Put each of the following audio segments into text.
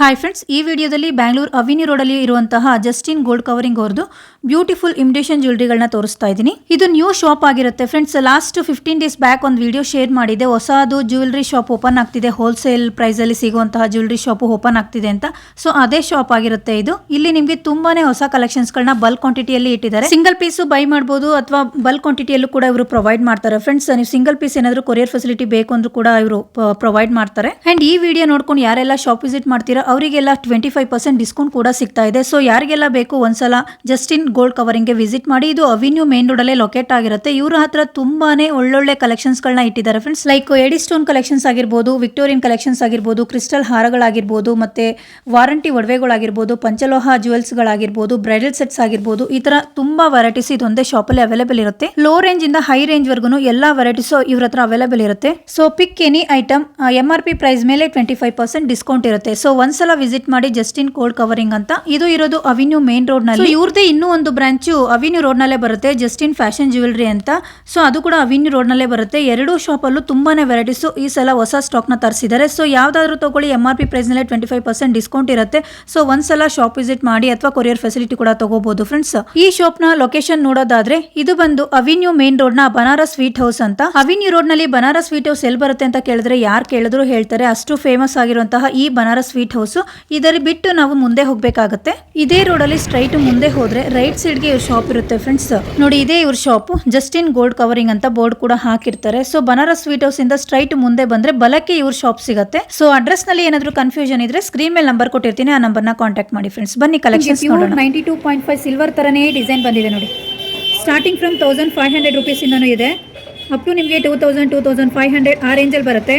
Hi friends, ಈ ವಿಡಿಯೋದಲ್ಲಿ ಬ್ಯಾಂಗ್ಳೂರ್ ಅವಿನಿ ರೋಡಲ್ಲಿ ಇರುವಂತಹ ಜಸ್ಟಿನ್ ಗೋಲ್ಡ್ ಕವರಿಂಗ್ ಅವ್ರದ್ದು ಬ್ಯೂಟಿಫುಲ್ ಇಮಿಟೇಷನ್ ಜ್ಯುವೆಲರಿಗಳನ್ನ ತೋರಿಸ್ತಾ ಇದ್ದೀನಿ. ಇದು ನ್ಯೂ ಶಾಪ್ ಆಗಿರುತ್ತೆ ಫ್ರೆಂಡ್ಸ್. ಲಾಸ್ಟ್ 15 ಡೇಸ್ ಬ್ಯಾಕ್ ಒಂದು ವಿಡಿಯೋ ಶೇರ್ ಮಾಡಿದೆ. ಹೊಸದು ಜ್ಯುವೆಲರಿ ಶಾಪ್ ಓಪನ್ ಆಗ್ತಿದೆ, ಹೋಲ್ಸೇಲ್ ಪ್ರೈಸಲ್ಲಿ ಸಿಗುವಂತಹ ಜ್ಯುವೆಲರಿ ಶಾಪ್ ಓಪನ್ ಆಗ್ತಿದೆ ಅಂತ. ಸೊ ಅದೇ ಶಾಪ್ ಆಗಿರುತ್ತೆ ಇದು. ಇಲ್ಲಿ ನಿಮಗೆ ತುಂಬಾನೇ ಹೊಸ ಕಲೆಕ್ಷನ್ಸ್ಗಳನ್ನ ಬಲ್ಕ್ ಕ್ವಾಂಟಿಟಿಯಲ್ಲಿ ಇಟ್ಟಿದ್ದಾರೆ. ಸಿಂಗಲ್ ಪೀಸು ಬೈ ಮಾಡಬಹುದು ಅಥವಾ ಬಲ್ಕ್ ಕ್ವಾಂಟಿಟಿಯಲ್ಲೂ ಕೂಡ ಇವರು ಪ್ರೊವೈಡ್ ಮಾಡ್ತಾರೆ ಫ್ರೆಂಡ್ಸ್. ನೀವು ಸಿಂಗಲ್ ಪೀಸ್ ಏನಾದರೂ ಕೊರಿಯರ್ ಫೆಸಿಲಿಟಿ ಬೇಕು ಅಂದ್ರೂ ಕೂಡ ಇವರು ಪ್ರೊವೈಡ್ ಮಾಡ್ತಾರೆ. ಅಂಡ್ ಈ ವಿಡಿಯೋ ನೋಡ್ಕೊಂಡು ಯಾರೆಲ್ಲ ಶಾಪ್ ವಿಸಿಟ್ ಮಾಡ್ತೀರಾ ಅವರಿಗೆಲ್ಲ 25% ಡಿಸ್ಕೌಂಟ್ ಕೂಡ ಸಿಗ್ತಾ ಇದೆ. ಸೊ ಯಾರಿಗೆಲ್ಲ ಬೇಕು ಒಂದ್ಸಲ ಜಸ್ಟಿನ್ ಗೋಲ್ಡ್ ಕವರಿಂಗ್ಗೆ ವಿಸಿಟ್ ಮಾಡಿ. ಇದು ಅವಿನ್ಯೂ ಮೇನ್ ರೋಡ್ ಅಲ್ಲೇ ಲೊಕೇಟ್ ಆಗಿರುತ್ತೆ. ಇವ್ರ ಹತ್ರ ತುಂಬಾನೇ ಒಳ್ಳೊಳ್ಳೆ ಕಲೆಕ್ಷನ್ಸ್ ಗಳನ್ನ ಇಟ್ಟಿದ್ದಾರೆ ಫ್ರೆಂಡ್ಸ್. ಲೈಕ್ ಎಡಿ ಸ್ಟೋನ್ ಕಲೆಕ್ಷನ್ಸ್ ಆಗಿರ್ಬೋದು, ವಿಕ್ಟೋರಿಯನ್ ಕಲೆಕ್ಷನ್ಸ್ ಆಗಿರ್ಬೋದು, ಕ್ರಿಸ್ಟಲ್ ಹಾರಗಳಾಗಿರ್ಬೋದು, ಮತ್ತೆ ವಾರಂಟಿ ಒಡವೆಗಳಾಗಿರ್ಬೋದು, ಪಂಚಲೋಹ ಜುವೆಲ್ಸ್ ಗಳಾಗಿರ್ಬೋದು, ಬ್ರೈಡಲ್ ಸೆಟ್ಸ್ ಆಗಿರ್ಬೋದು, ಈ ತರ ತುಂಬಾ ವೆರೈಟೀಸ್ ಇದೊಂದೇ ಶಾಪ್ ಅಲ್ಲಿ ಅವೈಲೇಬಲ್ ಇರುತ್ತೆ. ಲೋ ರೇಂಜ್ ಇಂದ ಹೈ ರೇಂಜ್ ವರ್ಗು ಎಲ್ಲಾ ವೆರೈಟೀಸ್ ಇವ್ರ ಹತ್ರ ಅವೈಲೇಬಲ್ ಇರುತ್ತೆ. So pick any item, MRP price ಮೇಲೆ 25% ಡಿಸ್ಕೌಂಟ್ ಇರುತ್ತೆ. ಸೊ ಒಂದ್ಸಲ ವಿಸಿಟ್ ಮಾಡಿ ಜಸ್ಟಿನ್ ಗೋಲ್ಡ್ ಕವರಿಂಗ್ ಅಂತ. ಇದು ಇರೋದು ಅವಿನ್ಯೂ ಮೇನ್ ರೋಡ್ ನಲ್ಲಿ. ಇವ್ರದೇ ಇನ್ನೂ ಒಂದು ಬ್ರಾಂಚು ಅವಿನ್ಯೂ ರೋಡ್ ನಲ್ಲೇ ಬರುತ್ತೆ, ಜಸ್ಟಿನ್ ಫ್ಯಾಷನ್ ಜ್ಯುವೆಲರಿ ಅಂತ. ಸೊ ಅದು ಕೂಡ ಅವಿನ್ಯೂ ರೋಡ್ ನಲ್ಲೇ ಬರುತ್ತೆ. ಎರಡೂ ಶಾಪ್ ಅಲ್ಲೂ ತುಂಬಾನೇ ವೆರೈಟೀಸ್ ಈ ಸಲ ಹೊಸ ಸ್ಟಾಕ್ ನ ತರಿಸಿದ್ದಾರೆ. ಸೊ ಯಾವ್ದಾದ್ರು ತಗೊಳ್ಳಿ, MRP ಪ್ರೈಸ್ ನಲ್ಲಿ 25% ಡಿಸ್ಕೌಂಟ್ ಇರುತ್ತೆ. ಸೊ ಒಂದ್ಸಲ ಶಾಪ್ ವಿಸಿಟ್ ಮಾಡಿ ಅಥವಾ ಕೊರಿಯರ್ ಫೆಸಿಲಿಟಿ ಕೂಡ ತಗೋಬಹುದು ಫ್ರೆಂಡ್ಸ್. ಈ ಶಾಪ್ ನ ಲೊಕೇಶನ್ ನೋಡೋದಾದ್ರೆ ಇದು ಬಂದು ಅವಿನ್ಯೂ ಮೇನ್ ರೋಡ್ ನ ಬನಾರಸ್ ಸ್ವೀಟ್ ಹೌಸ್ ಅಂತ. ಅವಿನ್ಯೂ ರೋಡ್ ನಲ್ಲಿ ಬನಾರಸ್ ಸ್ವೀಟ್ ಹೌಸ್ ಎಲ್ಲಿ ಬರುತ್ತೆ ಅಂತ ಕೇಳಿದ್ರೆ ಯಾರು ಕೇಳಿದ್ರು ಹೇಳ್ತಾರೆ. ಅಷ್ಟು ಫೇಮಸ್ ಆಗಿರುವಂತಹ ಈ ಬನಾರಸ್ ಸ್ವೀಟ್ ಹೌಸ್ ಇದರ ಬಿಟ್ಟು ನಾವು ಮುಂದೆ ಹೋಗ್ಬೇಕಾಗತ್ತೆ. ಇದೇ ರೋಡ್ ಅಲ್ಲಿ ಸ್ಟ್ರೈಟ್ ಮುಂದೆ ಹೋದ್ರೆ ರೈಟ್ ಸೈಡ್ ಗೆ ಇವ್ರ ಶಾಪ್ ಇರುತ್ತೆ ಫ್ರೆಂಡ್ಸ್. ನೋಡಿ, ಇದೇ ಇವ್ರ ಶಾಪ್ ಜಸ್ಟಿನ್ ಗೋಲ್ಡ್ ಕವರಿಂಗ್ ಅಂತ ಬೋರ್ಡ್ ಕೂಡ ಹಾಕಿರ್ತಾರೆ. ಸೊ ಬನಾರಸ್ ಸ್ವೀಟ್ ಹೌಸ್ ಇಂದ ಸ್ಟ್ರೈಟ್ ಮುಂದೆ ಬಂದ್ರೆ ಬಲಕ್ಕೆ ಇವ್ರ ಶಾಪ್ ಸಿಗುತ್ತೆ. ಸೊ ಅಡ್ರೆಸ್ ನಲ್ಲಿ ಏನಾದ್ರು ಕನ್ಫ್ಯೂಷನ್ ಇದ್ರೆ ಸ್ಕ್ರೀನ್ ಮೇಲೆ ನಂಬರ್ ಕೊಟ್ಟಿರ್ತೀನಿ, ಆ ನಂಬರ್ ನ ಕಾಂಟ್ಯಾಕ್ಟ್ ಮಾಡಿ ಫ್ರೆಂಡ್ಸ್. ಬನ್ನಿ ಕಲೆಕ್ಷನ್ಸ್ ನೋಡೋಣ. 92.5 ಸಿಲ್ವರ್ ತರನೇ ಡಿಸೈನ್ ಬಂದಿದೆ ನೋಡಿ. ಸ್ಟಾರ್ಟಿಂಗ್ ಫ್ರಮ್ 1500 ರುಪೀಸ್ ಇಂದನೂ ಇದೆ, ಅಪ್ ಟು ನಿಮಗೆ 2000, 2500 ಆ ರೇಂಜಲ್ಲಿ ಬರುತ್ತೆ.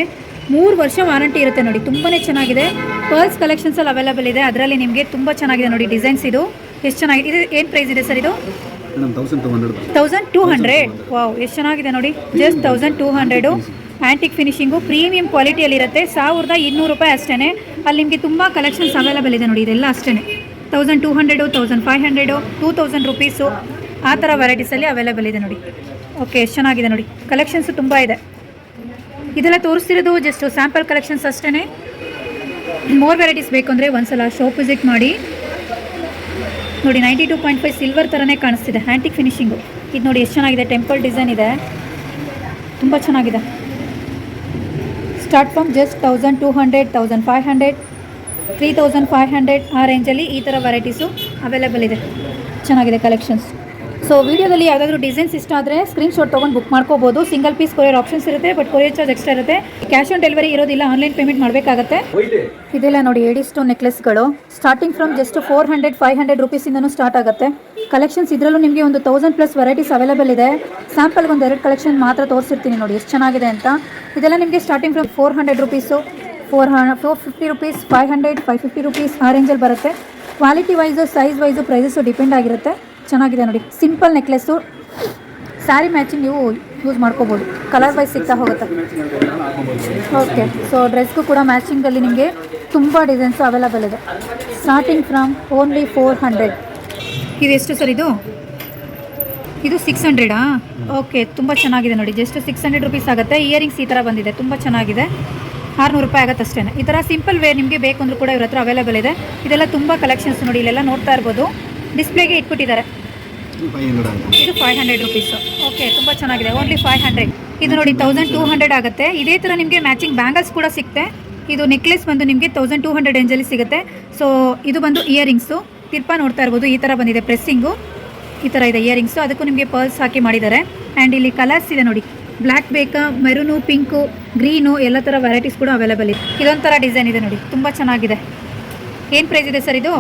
3 ವರ್ಷ ವಾರಂಟಿ ಇರುತ್ತೆ ನೋಡಿ. ತುಂಬಾನೇ ಚೆನ್ನಾಗಿದೆ. ಪರ್ಲ್ಸ್ ಕಲೆಕ್ಷನ್ಸ್ ಅಲ್ಲಿ ಅವೈಲೇಬಲ್ ಇದೆ. ಅದರಲ್ಲಿ ನಿಮಗೆ ತುಂಬಾ ಚೆನ್ನಾಗಿದೆ ನೋಡಿ ಡಿಸೈನ್ಸ್. ಇದು ಎಷ್ಟು ಚೆನ್ನಾಗಿದೆ. ಇದು ಏನು ಪ್ರೈಸ್ ಇದೆ ಸರ್? ಇದು 1200. ವಾವ್, ಎಷ್ಟು ಚೆನ್ನಾಗಿದೆ ನೋಡಿ. ಜಸ್ಟ್ 1200. ಆಂಟಿಕ್ ಫಿನಿಶಿಂಗು ಪ್ರೀಮಿಯಂ ಕ್ವಾಲಿಟಿಯಲ್ಲಿ ಇರುತ್ತೆ. 1200 ರೂಪಾಯಿ ಅಷ್ಟೇ. ಅಲ್ಲಿ ನಿಮಗೆ ತುಂಬ ಕಲೆಕ್ಷನ್ಸ್ ಅವೈಲೇಬಲ್ ಇದೆ ನೋಡಿ. ಇದೆಲ್ಲ ಅಷ್ಟೇ 1200, 1500, 2000 ರುಪೀಸು ಆ ಥರ ವೆರೈಟೀಸಲ್ಲಿ ಅವೈಲೇಬಲ್ ಇದೆ ನೋಡಿ. ಓಕೆ, ಎಷ್ಟು ಚೆನ್ನಾಗಿದೆ ನೋಡಿ. ಕಲೆಕ್ಷನ್ಸು ತುಂಬ ಇದೆ. ಇದೆಲ್ಲ ತೋರಿಸ್ತಿರೋದು ಜಸ್ಟ್ ಸ್ಯಾಂಪಲ್ ಕಲೆಕ್ಷನ್ಸ್ ಅಷ್ಟೇ. ಮೋರ್ ವೆರೈಟೀಸ್ ಬೇಕು ಅಂದರೆ ಒಂದ್ಸಲ ಶಾಪ್ ವಿಸಿಟ್ ಮಾಡಿ ನೋಡಿ. 92.5 ಸಿಲ್ವರ್ ಥರನೇ ಕಾಣಿಸ್ತಿದೆ. ಆ್ಯಂಟಿಕ್ ಫಿನಿಶಿಂಗು ಇದು ನೋಡಿ, ಎಷ್ಟು ಚೆನ್ನಾಗಿದೆ. ಟೆಂಪಲ್ ಡಿಸೈನ್ ಇದೆ, ತುಂಬ ಚೆನ್ನಾಗಿದೆ. ಸ್ಟಾರ್ಟ್ ಫ್ರಮ್ ಜಸ್ಟ್ 1200, 1500, 3500 ಆ ರೇಂಜಲ್ಲಿ ಈ ಥರ ವೆರೈಟೀಸು ಅವೈಲೇಬಲ್ ಇದೆ. ಚೆನ್ನಾಗಿದೆ ಕಲೆಕ್ಷನ್ಸ್. ಸೊ ವಿಡಿಯೋದಲ್ಲಿ ಯಾವುದಾದ್ರೂ ಡಿಸೈನ್ಸ್ ಇಷ್ಟ ಆದರೆ ಸ್ಕ್ರೀನ್ಶಾಟ್ ತೊಗೊಂಡು ಬುಕ್ ಮಾಡ್ಕೋಬೋದು. ಸಿಂಗಲ್ ಪೀಸ್ ಕೊರಿಯರ್ ಆಪ್ಷನ್ಸ್ ಇರುತ್ತೆ, ಬಟ್ ಕೊರಿಯರ್ ಚಾರ್ಜ್ ಎಕ್ಸ್ಟ್ರಾ ಇರುತ್ತೆ. ಕ್ಯಾಶ್ ಆನ್ ಡೆಲಿವರಿ ಇರೋದಿಲ್ಲ, ಆನ್ಲೈನ್ ಪೇಮೆಂಟ್ ಮಾಡಬೇಕಾಗತ್ತೆ. ಇದೆಲ್ಲ ನೋಡಿ ಎಡಿ ಸ್ಟೋನ್ ನೆಕ್ಲೆಸ್ಗಳು. ಸ್ಟಾರ್ಟಿಂಗ್ ಫ್ರಮ್ ಜಸ್ಟ್ 400, 500 ರುಪೀಸಿಂದನೂ ಸ್ಟಾರ್ಟ್ ಆಗುತ್ತೆ ಕಲೆಕ್ಷನ್ಸ್. ಇದರಲ್ಲೂ ನಿಮಗೆ ಒಂದು 1000+ ವೆರೈಟೀಸ್ ಅವೈಲೇಬಲ್ ಇದೆ. ಸ್ಯಾಂಪಲ್ಗೆ ಒಂದು 2 ಕಲೆಕ್ಷನ್ ಮಾತ್ರ ತೋರಿಸಿರ್ತೀನಿ ನೋಡಿ ಎಷ್ಟು ಚೆನ್ನಾಗಿದೆ ಅಂತ. ಇದೆಲ್ಲ ನಿಮಗೆ starting from 400 rupees, 450 rupees, 500, 550 rupees ಆ ರೇಂಜಲ್ಲಿ ಬರುತ್ತೆ. Quality wise, size wise prices depend ಆಗಿರುತ್ತೆ. ಚೆನ್ನಾಗಿದೆ ನೋಡಿ. ಸಿಂಪಲ್ ನೆಕ್ಲೆಸ್ಸು, ಸ್ಯಾರಿ ಮ್ಯಾಚಿಂಗ್ ನೀವು ಯೂಸ್ ಮಾಡ್ಕೋಬೋದು. ಕಲರ್ ವೈಸ್ ಸಿಗ್ತಾ ಹೋಗುತ್ತೆ. ಓಕೆ, ಸೊ ಡ್ರೆಸ್ಗೂ ಕೂಡ ಮ್ಯಾಚಿಂಗಲ್ಲಿ ನಿಮಗೆ ತುಂಬ ಡಿಸೈನ್ಸು ಅವೈಲೇಬಲ್ ಇದೆ. Starting from only 400. ಇದು ಎಷ್ಟು ಸರ್? ಇದು 600. ಓಕೆ, ತುಂಬ ಚೆನ್ನಾಗಿದೆ ನೋಡಿ. ಜಸ್ಟ್ 600 ರುಪೀಸ್ ಆಗುತ್ತೆ. ಇಯರಿಂಗ್ಸ್ ಈ ಥರ ಬಂದಿದೆ, ತುಂಬ ಚೆನ್ನಾಗಿದೆ. 600 ರೂಪಾಯಿ ಆಗುತ್ತೆ ಅಷ್ಟೇ. ಈ ಥರ ಸಿಂಪಲ್ ವೇರ್ ನಿಮಗೆ ಬೇಕು ಅಂದರೂ ಕೂಡ ಇವ್ರ ಹತ್ರ ಅವೈಲೇಬಲ್ ಇದೆ. ಇದೆಲ್ಲ ತುಂಬ ಕಲೆಕ್ಷನ್ಸ್ ನೋಡಿ. ಇಲ್ಲೆಲ್ಲ ನೋಡ್ತಾ ಇರ್ಬೋದು, ಡಿಸ್ಪ್ಲೇಗೆ ಇಟ್ಬಿಟ್ಟಿದ್ದಾರೆ. ಇದು 500 ರುಪೀಸು. ಓಕೆ, ತುಂಬ ಚೆನ್ನಾಗಿದೆ. ಓನ್ಲಿ 500. ಇದು ನೋಡಿ 1200 ಆಗುತ್ತೆ. ಇದೇ ಥರ ನಿಮಗೆ ಮ್ಯಾಚಿಂಗ್ ಬ್ಯಾಂಗಲ್ಸ್ ಕೂಡ ಸಿಗುತ್ತೆ. ಇದು ನೆಕ್ಲೆಸ್ ಬಂದು ನಿಮಗೆ 1200 ರೇಂಜಲ್ಲಿ ಸಿಗುತ್ತೆ. ಸೊ ಇದು ಬಂದು ಇಯರಿಂಗ್ಸು. ತಿರ್ಪಾ ನೋಡ್ತಾ ಇರ್ಬೋದು, ಈ ಥರ ಬಂದಿದೆ. ಪ್ರೆಸ್ಸಿಂಗು ಈ ಥರ ಇದೆ ಇಯರಿಂಗ್ಸು. ಅದಕ್ಕೂ ನಿಮಗೆ ಪರ್ಲ್ಸ್ ಹಾಕಿ ಮಾಡಿದ್ದಾರೆ. ಆ್ಯಂಡ್ ಇಲ್ಲಿ ಕಲರ್ಸ್ ಇದೆ ನೋಡಿ. ಬ್ಲ್ಯಾಕ್ ಬೇಕಾ, ಮೆರೂನು, ಪಿಂಕು, ಗ್ರೀನು ಎಲ್ಲ ಥರ ವೆರೈಟೀಸ್ ಕೂಡ ಅವೈಲೇಬಲ್ ಇದೆ. ಇದೊಂಥರ ಡಿಸೈನ್ ಇದೆ ನೋಡಿ, ತುಂಬ ಚೆನ್ನಾಗಿದೆ. ಏನು ಪ್ರೈಸ್ ಇದೆ ಸರ್? ಇದು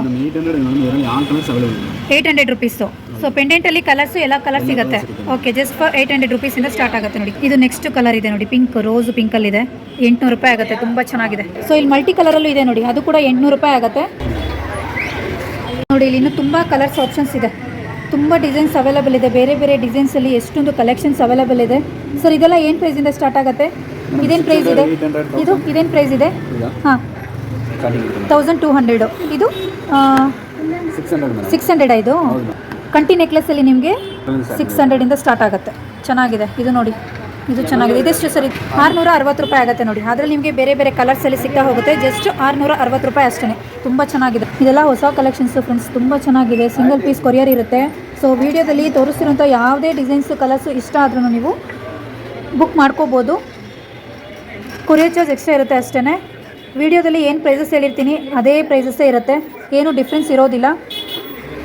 800 ರುಪೀಸು. ಸೊ ಪೆಂಡೆಂಟಲ್ಲಿ ಕಲರ್ಸು ಎಲ್ಲ ಕಲರ್ ಸಿಗುತ್ತೆ. ಓಕೆ, ಜಸ್ಟ್ ಫಾರ್ 800 ರುಪೀಸಿಂದ ಸ್ಟಾರ್ಟ್ ಆಗುತ್ತೆ ನೋಡಿ. ಇದು ನೆಕ್ಸ್ಟ್ ಕಲರ್ ಇದೆ ನೋಡಿ, ಪಿಂಕ್ ರೋಸ್ ಪಿಂಕಲ್ಲಿದೆ. 800 ರೂಪಾಯಿ ಆಗುತ್ತೆ. ತುಂಬ ಚೆನ್ನಾಗಿದೆ. ಸೊ ಇಲ್ಲಿ ಮಲ್ಟಿ ಕಲರಲ್ಲೂ ಇದೆ ನೋಡಿ, ಅದು ಕೂಡ 800 ರೂಪಾಯಿ ಆಗುತ್ತೆ ನೋಡಿ. ಇಲ್ಲಿ ಇನ್ನೂ ತುಂಬ ಕಲರ್ಸ್ ಆಪ್ಷನ್ಸ್ ಇದೆ. ತುಂಬ ಡಿಸೈನ್ಸ್ ಅವೈಲೇಬಲ್ ಇದೆ. ಬೇರೆ ಬೇರೆ ಡಿಸೈನ್ಸಲ್ಲಿ ಎಷ್ಟೊಂದು ಕಲೆಕ್ಷನ್ಸ್ ಅವೈಲೇಬಲ್ ಇದೆ. ಸರ್ ಇದೆಲ್ಲ ಏನು ಪ್ರೈಸಿಂದ ಸ್ಟಾರ್ಟ್ ಆಗುತ್ತೆ? ಇದೇನು ಪ್ರೈಸ್ ಇದೆ? ಇದೇನು ಪ್ರೈಸ್ ಇದೆ? ಹಾಂ, 1200. ಇದು 600. ಇದು ಕಂಟಿ ನೆಕ್ಲೆಸಲ್ಲಿ ನಿಮಗೆ 600 ಸ್ಟಾರ್ಟ್ ಆಗುತ್ತೆ. ಚೆನ್ನಾಗಿದೆ. ಇದು ನೋಡಿ, ಇದು ಚೆನ್ನಾಗಿದೆ. ಇದೆಷ್ಟು ಸರ್? 660 ರೂಪಾಯಿ ಆಗುತ್ತೆ ನೋಡಿ. ಅದರಲ್ಲಿ ನಿಮಗೆ ಬೇರೆ ಬೇರೆ ಕಲರ್ಸಲ್ಲಿ ಸಿಗ್ತಾ ಹೋಗುತ್ತೆ. ಜಸ್ಟ್ 660 ರೂಪಾಯಿ ಅಷ್ಟೇ. ತುಂಬ ಚೆನ್ನಾಗಿದೆ. ಇದೆಲ್ಲ ಹೊಸ ಕಲೆಕ್ಷನ್ಸ್ ಫ್ರೆಂಡ್ಸ್, ತುಂಬ ಚೆನ್ನಾಗಿದೆ. ಸಿಂಗಲ್ ಪೀಸ್ ಕೊರಿಯರ್ ಇರುತ್ತೆ. ಸೊ ವಿಡಿಯೋದಲ್ಲಿ ತೋರಿಸ್ತಿರೋಂಥ ಯಾವುದೇ ಡಿಸೈನ್ಸು ಕಲರ್ಸು ಇಷ್ಟ ಆದ್ರೂ ನೀವು ಬುಕ್ ಮಾಡ್ಕೋಬೋದು. ಕೊರಿಯರ್ ಚಾರ್ಜ್ ಎಕ್ಸ್ಟ್ರಾ ಇರುತ್ತೆ ಅಷ್ಟೇ. ವಿಡಿಯೋದಲ್ಲಿ ಏನು ಪ್ರೈಸಸ್ ಹೇಳಿರ್ತೀನಿ ಅದೇ ಪ್ರೈಸಸ್ಸೇ ಇರುತ್ತೆ, ಏನು ಡಿಫ್ರೆನ್ಸ್ ಇರೋದಿಲ್ಲ.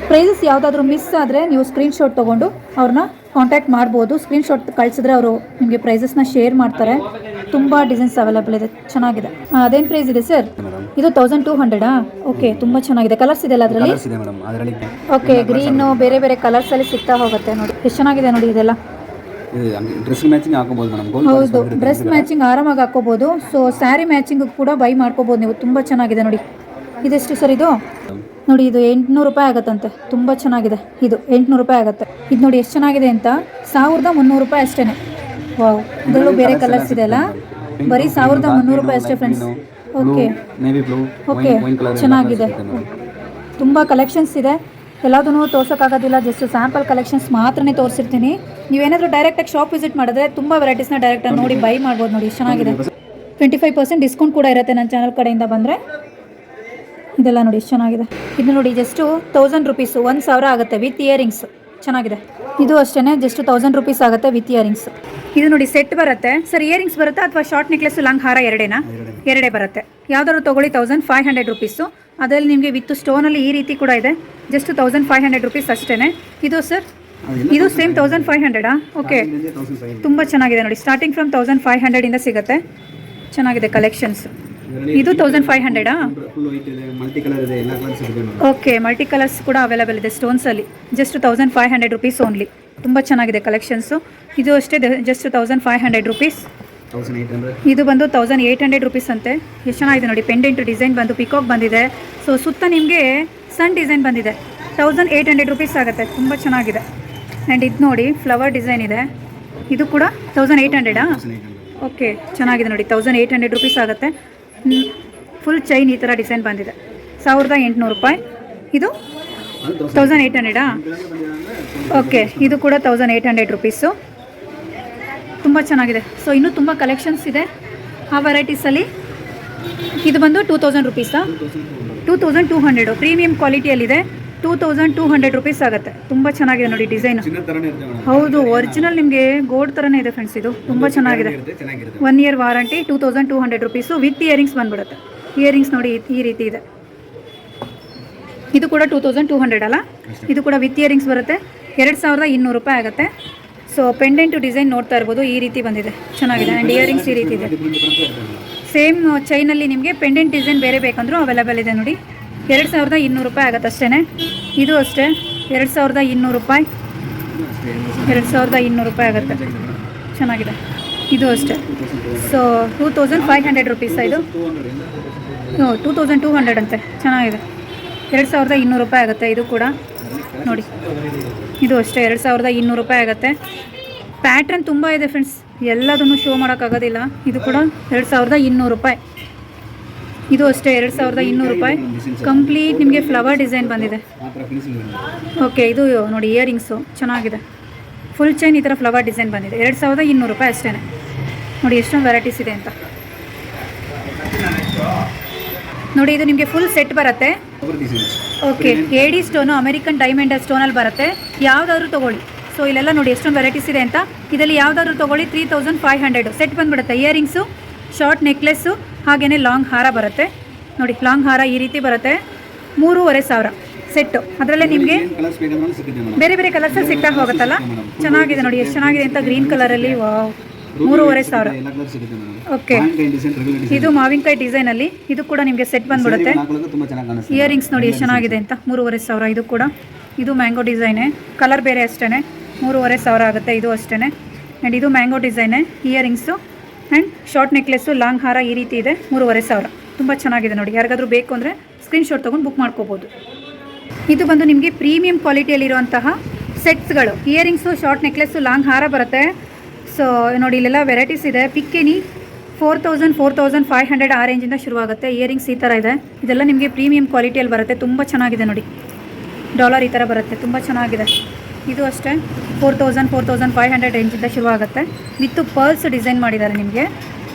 ಪ್ರೈಸಸ್ ಯಾವುದಾದ್ರೂ ಮಿಸ್ ಆದರೆ ನೀವು ಸ್ಕ್ರೀನ್ಶಾಟ್ ತೊಗೊಂಡು ಅವ್ರನ್ನ ಕಾಂಟ್ಯಾಕ್ಟ್ ಮಾಡ್ಬೋದು. ಸ್ಕ್ರೀನ್ಶಾಟ್ ಕಳಿಸಿದ್ರೆ ಅವರು ನಿಮಗೆ ಪ್ರೈಸಸ್ನ ಶೇರ್ ಮಾಡ್ತಾರೆ. ತುಂಬ ಡಿಸೈನ್ಸ್ ಅವೈಲೇಬಲ್ ಇದೆ, ಚೆನ್ನಾಗಿದೆ. ಅದೇನು ಪ್ರೈಸ್ ಇದೆ ಸರ್? ಇದು 1200. ಓಕೆ, ತುಂಬ ಚೆನ್ನಾಗಿದೆ. ಕಲರ್ಸ್ ಇದೆಯಲ್ಲ ಅದರಲ್ಲಿ? ಓಕೆ, ಗ್ರೀನು ಬೇರೆ ಬೇರೆ ಕಲರ್ಸಲ್ಲಿ ಸಿಗ್ತಾ ಹೋಗುತ್ತೆ ನೋಡಿ. ಎಷ್ಟು ಚೆನ್ನಾಗಿದೆ ನೋಡಿ ಇದೆಲ್ಲ. ಹೌದು, ಡ್ರೆಸ್ ಮ್ಯಾಚಿಂಗ್ ಆರಾಮಾಗಿ ಹಾಕೋಬೋದು. ಸೊ ಸ್ಯಾರಿ ಮ್ಯಾಚಿಂಗ್ ಕೂಡ ಬೈ ಮಾಡ್ಕೋಬೋದು ನೀವು. ತುಂಬ ಚೆನ್ನಾಗಿದೆ ನೋಡಿ. ಇದೆಷ್ಟು ಸರ್ ಇದು? ನೋಡಿ, ಇದು 800 ರೂಪಾಯಿ ಆಗುತ್ತಂತೆ. ತುಂಬ ಚೆನ್ನಾಗಿದೆ. ಇದು 800 ರೂಪಾಯಿ ಆಗುತ್ತೆ. ಇದು ನೋಡಿ ಎಷ್ಟು ಚೆನ್ನಾಗಿದೆ ಅಂತ. 1300 ರೂಪಾಯಿ ಅಷ್ಟೇ. ವಾವ್, ಇದರಲ್ಲೂ ಬೇರೆ ಕಲರ್ಸ್ ಇದೆ ಅಲ್ಲ. ಬರೀ 1300 ರೂಪಾಯಿ ಅಷ್ಟೇ ಫ್ರೆಂಡ್ಸ್. ಓಕೆ ಓಕೆ, ಚೆನ್ನಾಗಿದೆ. ತುಂಬ ಕಲೆಕ್ಷನ್ಸ್ ಇದೆ. ಎಲ್ಲದನ್ನೂ ತೋರ್ಸೋಕ್ಕಾಗೋದಿಲ್ಲ, ಜಸ್ಟ್ ಸ್ಯಾಂಪಲ್ ಕಲೆಕ್ಷನ್ಸ್ ಮಾತ್ರನೇ ತೋರಿಸಿರ್ತೀನಿ. ನೀವೇನಾದರೂ ಡೈರೆಕ್ಟಾಗಿ ಶಾಪ್ ವಿಸಿಟ್ ಮಾಡಿದ್ರೆ ತುಂಬ ವೆರೈಟೀಸ್ನ ಡೈರೆಕ್ಟಾಗಿ ನೋಡಿ ಬೈ ಮಾಡ್ಬೋದು. ನೋಡಿ ಎಷ್ಟು ಚೆನ್ನಾಗಿದೆ. 25% ಡಿಸ್ಕೌಂಟ್ ಕೂಡ ಇರುತ್ತೆ ನನ್ನ ಚಾನಲ್ ಕಡೆಯಿಂದ ಬಂದರೆ. ಇದೆಲ್ಲ ನೋಡಿ ಎಷ್ಟು ಚೆನ್ನಾಗಿದೆ. ಇದು ನೋಡಿ ಜಸ್ಟು 1000 ರೂಪೀಸು, 1000 ಆಗುತ್ತೆ ವಿತ್ ಇಯರಿಂಗ್ಸ್. ಚೆನ್ನಾಗಿದೆ. ಇದು ಅಷ್ಟೇ, ಜಸ್ಟ್ 1000 ರೂಪೀಸ್ ಆಗುತ್ತೆ ವಿತ್ ಇಯರಿಂಗ್ಸ್. ಇದು ನೋಡಿ ಸೆಟ್ ಬರುತ್ತೆ ಸರ್. ಇಯರಿಂಗ್ಸ್ ಬರುತ್ತಾ ಅಥವಾ ಶಾರ್ಟ್ ನೆಕ್ಲೆಸ್ ಲಾಂಗ್ ಹಾರ ಎರಡೇ ಬರುತ್ತೆ. ಯಾವ್ದಾದ್ರು ತೊಗೊಳ್ಳಿ 1500 ರೂಪೀಸು. ಅದರಲ್ಲಿ ನಿಮಗೆ ವಿತ್ ಸ್ಟೋನಲ್ಲಿ ಈ ರೀತಿ ಕೂಡ ಇದೆ. ಜಸ್ಟ್ 1500 ರೂಪೀಸ್ ಅಷ್ಟೇ. ಇದು ಸರ್, ಇದು ಸೇಮ್ 1500. ಓಕೆ, ತುಂಬ ಚೆನ್ನಾಗಿದೆ ನೋಡಿ. ಸ್ಟಾರ್ಟಿಂಗ್ ಫ್ರಮ್ 1500 ಸಿಗುತ್ತೆ. ಚೆನ್ನಾಗಿದೆ ಕಲೆಕ್ಷನ್ಸ್. ಇದು 1500. ಓಕೆ, ಮಲ್ಟಿ ಕಲರ್ಸ್ ಕೂಡ ಅವೈಲೇಬಲ್ ಇದೆ ಸ್ಟೋನ್ಸಲ್ಲಿ. Just 1500 rupees only. ತುಂಬ ಚೆನ್ನಾಗಿದೆ ಕಲೆಕ್ಷನ್ಸು. ಇದು ಅಷ್ಟೇ, ಜಸ್ಟ್ 1500 ರೂಪೀಸ್. ಇದು ಬಂದು 1800 ರೂಪೀಸ್ ಅಂತೆ. ಎಷ್ಟು ಚೆನ್ನಾಗಿದೆ ನೋಡಿ. ಪೆಂಡೆಂಟ್ ಡಿಸೈನ್ ಬಂದು ಪಿಕಾಕ್ ಬಂದಿದೆ. ಸೊ ಸುತ್ತ ನಿಮಗೆ ಸನ್ ಡಿಸೈನ್ ಬಂದಿದೆ. 1800 ರೂಪೀಸ್ ಆಗುತ್ತೆ. ತುಂಬ ಚೆನ್ನಾಗಿದೆ. ಆ್ಯಂಡ್ ಇದು ನೋಡಿ ಫ್ಲವರ್ ಡಿಸೈನ್ ಇದೆ. ಇದು ಕೂಡ 1800. ಓಕೆ, ಚೆನ್ನಾಗಿದೆ ನೋಡಿ. 1800 ರೂಪೀಸ್ ಆಗುತ್ತೆ. ಫುಲ್ ಚೈನ್ ಈ ಥರ ಡಿಸೈನ್ ಬಂದಿದೆ. 1800 ರೂಪಾಯಿ. ಇದು 1800. ಓಕೆ, ಇದು ಕೂಡ 1800 ರೂಪೀಸು. ತುಂಬ ಚೆನ್ನಾಗಿದೆ. ಸೊ ಇನ್ನೂ ತುಂಬ ಕಲೆಕ್ಷನ್ಸ್ ಇದೆ ಆ ವೆರೈಟೀಸಲ್ಲಿ. ಇದು ಬಂದು 2000 ರೂಪೀಸಾ? 2200. ಪ್ರೀಮಿಯಂ ಕ್ವಾಲಿಟಿಯಲ್ಲಿದೆ. 2200 ರೂಪೀಸ್ ಆಗುತ್ತೆ. ತುಂಬ ಚೆನ್ನಾಗಿದೆ ನೋಡಿ ಡಿಸೈನು. ಹೌದು, ಒರಿಜಿನಲ್ ನಿಮಗೆ ಗೋಲ್ಡ್ ಥರನೇ ಇದೆ ಫ್ರೆಂಡ್ಸ್. ಇದು ತುಂಬ ಚೆನ್ನಾಗಿದೆ. 1 year warranty. 2200 rupees with earrings ಬಂದ್ಬಿಡುತ್ತೆ. ಇಯರಿಂಗ್ಸ್ ನೋಡಿ ಈ ರೀತಿ ಇದೆ. ಇದು ಕೂಡ 2200 ಅಲ್ಲ? ಇದು ಕೂಡ ವಿತ್ ಇಯರಿಂಗ್ಸ್ ಬರುತ್ತೆ. 2200 ರೂಪಾಯಿ ಆಗುತ್ತೆ. ಸೊ ಪೆಂಡೆಂಟು ಡಿಸೈನ್ ನೋಡ್ತಾ ಇರ್ಬೋದು, ಈ ರೀತಿ ಬಂದಿದೆ. ಚೆನ್ನಾಗಿದೆ. ಆ್ಯಂಡ್ ಇಯರಿಂಗ್ಸ್ ಈ ರೀತಿ ಇದೆ. ಸೇಮ್ ಚೈನಲ್ಲಿ ನಿಮಗೆ ಪೆಂಡೆಂಟ್ ಡಿಸೈನ್ ಬೇರೆ ಬೇಕಂದ್ರೂ ಅವೈಲೇಬಲ್ ಇದೆ ನೋಡಿ. 2200 ರೂಪಾಯಿ ಆಗುತ್ತೆ ಅಷ್ಟೇ. ಇದು ಅಷ್ಟೇ 2200 ರೂಪಾಯಿ. 2200 ರೂಪಾಯಿ ಆಗುತ್ತೆ. ಚೆನ್ನಾಗಿದೆ. ಇದು ಅಷ್ಟೇ. So 2500 rupees. ಇದು 2200 ಅಂತೆ. ಚೆನ್ನಾಗಿದೆ. 2200 ರೂಪಾಯಿ ಆಗುತ್ತೆ. ಇದು ಕೂಡ ನೋಡಿ. ಇದು ಅಷ್ಟೇ 2200 ರೂಪಾಯಿ ಆಗುತ್ತೆ. ಪ್ಯಾಟ್ರನ್ ತುಂಬ ಇದೆ ಫ್ರೆಂಡ್ಸ್, ಎಲ್ಲದನ್ನು ಶೋ ಮಾಡೋಕ್ಕಾಗೋದಿಲ್ಲ. ಇದು ಕೂಡ 2200 ರೂಪಾಯಿ. ಇದು ಅಷ್ಟೇ 2200 ರೂಪಾಯಿ. ಕಂಪ್ಲೀಟ್ ನಿಮಗೆ ಫ್ಲವರ್ ಡಿಸೈನ್ ಬಂದಿದೆ. ಓಕೆ, ಇದು ನೋಡಿ ಇಯರಿಂಗ್ಸು ಚೆನ್ನಾಗಿದೆ. ಫುಲ್ ಚೈನ್ ಈ ಥರ ಫ್ಲವರ್ ಡಿಸೈನ್ ಬಂದಿದೆ. 2200 ರೂಪಾಯಿ ಅಷ್ಟೇ. ನೋಡಿ ಎಷ್ಟೊಂದು ವೆರೈಟೀಸ್ ಇದೆ ಅಂತ ನೋಡಿ. ಇದು ನಿಮಗೆ ಫುಲ್ ಸೆಟ್ ಬರುತ್ತೆ. ಓಕೆ, ಏಡಿ ಸ್ಟೋನು ಅಮೆರಿಕನ್ ಡೈಮಂಡ್ ಸ್ಟೋನಲ್ಲಿ ಬರುತ್ತೆ. ಯಾವುದಾದ್ರೂ ತೊಗೊಳ್ಳಿ. ಸೊ ಇಲ್ಲೆಲ್ಲ ನೋಡಿ ಎಷ್ಟೊಂದು ವೆರೈಟೀಸ್ ಇದೆ ಅಂತ. ಇದರಲ್ಲಿ ಯಾವುದಾದ್ರೂ ತೊಗೊಳ್ಳಿ 3500 ಸೆಟ್ ಬಂದುಬಿಡುತ್ತೆ. ಇಯರಿಂಗ್ಸು, ಶಾರ್ಟ್ ನೆಕ್ಲೆಸ್ಸು, ಹಾಗೆಯೇ ಲಾಂಗ್ ಹಾರ ಬರುತ್ತೆ ನೋಡಿ. ಲಾಂಗ್ ಹಾರ ಈ ರೀತಿ ಬರುತ್ತೆ. 3500 ಸೆಟ್ಟು. ಅದರಲ್ಲೇ ನಿಮಗೆ ಬೇರೆ ಬೇರೆ ಕಲರ್ಸಲ್ಲಿ ಸಿಗ್ತಾ ಹೋಗುತ್ತಲ್ಲ. ಚೆನ್ನಾಗಿದೆ ನೋಡಿ ಎಷ್ಟು ಚೆನ್ನಾಗಿದೆ ಅಂತ. ಗ್ರೀನ್ ಕಲರಲ್ಲಿ. ವಾವ್, 3500. ಓಕೆ, ಇದು ಮಾವಿನಕಾಯಿ ಡಿಸೈನಲ್ಲಿ. ಇದು ಕೂಡ ನಿಮಗೆ ಸೆಟ್ ಬಂದ್ಬಿಡುತ್ತೆ. ಇಯರಿಂಗ್ಸ್ ನೋಡಿ ಎಷ್ಟು ಚೆನ್ನಾಗಿದೆ ಅಂತ. 3500. ಇದು ಕೂಡ, ಇದು ಮ್ಯಾಂಗೋ ಡಿಸೈನೇ, ಕಲರ್ ಬೇರೆ ಅಷ್ಟೇ. 3500 ಆಗುತ್ತೆ. ಇದು ಅಷ್ಟೇ. ಆ್ಯಂಡ್ ಇದು ಮ್ಯಾಂಗೋ ಡಿಸೈನೇ. Earrings and short necklace, long ಹಾರ ಈ ರೀತಿ ಇದೆ. 3500. ತುಂಬ ಚೆನ್ನಾಗಿದೆ ನೋಡಿ. ಯಾರಿಗಾದ್ರೂ ಬೇಕು ಅಂದರೆ ಸ್ಕ್ರೀನ್ಶಾಟ್ ತೊಗೊಂಡು ಬುಕ್ ಮಾಡ್ಕೋಬೋದು. ಇದು ಬಂದು ನಿಮಗೆ ಪ್ರೀಮಿಯಂ ಕ್ವಾಲಿಟಿಯಲ್ಲಿರುವಂತಹ ಸೆಟ್ಸ್ಗಳು. ಇಯರಿಂಗ್ಸು, ಶಾರ್ಟ್ ನೆಕ್ಲೆಸ್ಸು, ಲಾಂಗ್ ಹಾರ ಬರುತ್ತೆ. ಸೊ ನೋಡಿ ಇಲ್ಲೆಲ್ಲ ವೆರೈಟೀಸ್ ಇದೆ. ಪಿಕ್ಕೆನಿ 4000, 4500 ಆ ರೇಂಜಿಂದ ಶುರುವಾಗುತ್ತೆ. ಇಯರಿಂಗ್ಸ್ ಈ ಥರ ಇದೆ. ಇದೆಲ್ಲ ನಿಮಗೆ ಪ್ರೀಮಿಯಂ ಕ್ವಾಲಿಟಿಯಲ್ಲಿ ಬರುತ್ತೆ. ತುಂಬ ಚೆನ್ನಾಗಿದೆ ನೋಡಿ. ಡಾಲರ್ ಈ ಥರ ಬರುತ್ತೆ. ತುಂಬ ಚೆನ್ನಾಗಿದೆ. ಇದು ಅಷ್ಟೇ 4500 ರೇಂಜಿಂದ ಶುರು ಆಗುತ್ತೆ. ವಿತ್ ಪರ್ಲ್ಸ್ ಡಿಸೈನ್ ಮಾಡಿದ್ದಾರೆ ನಿಮಗೆ.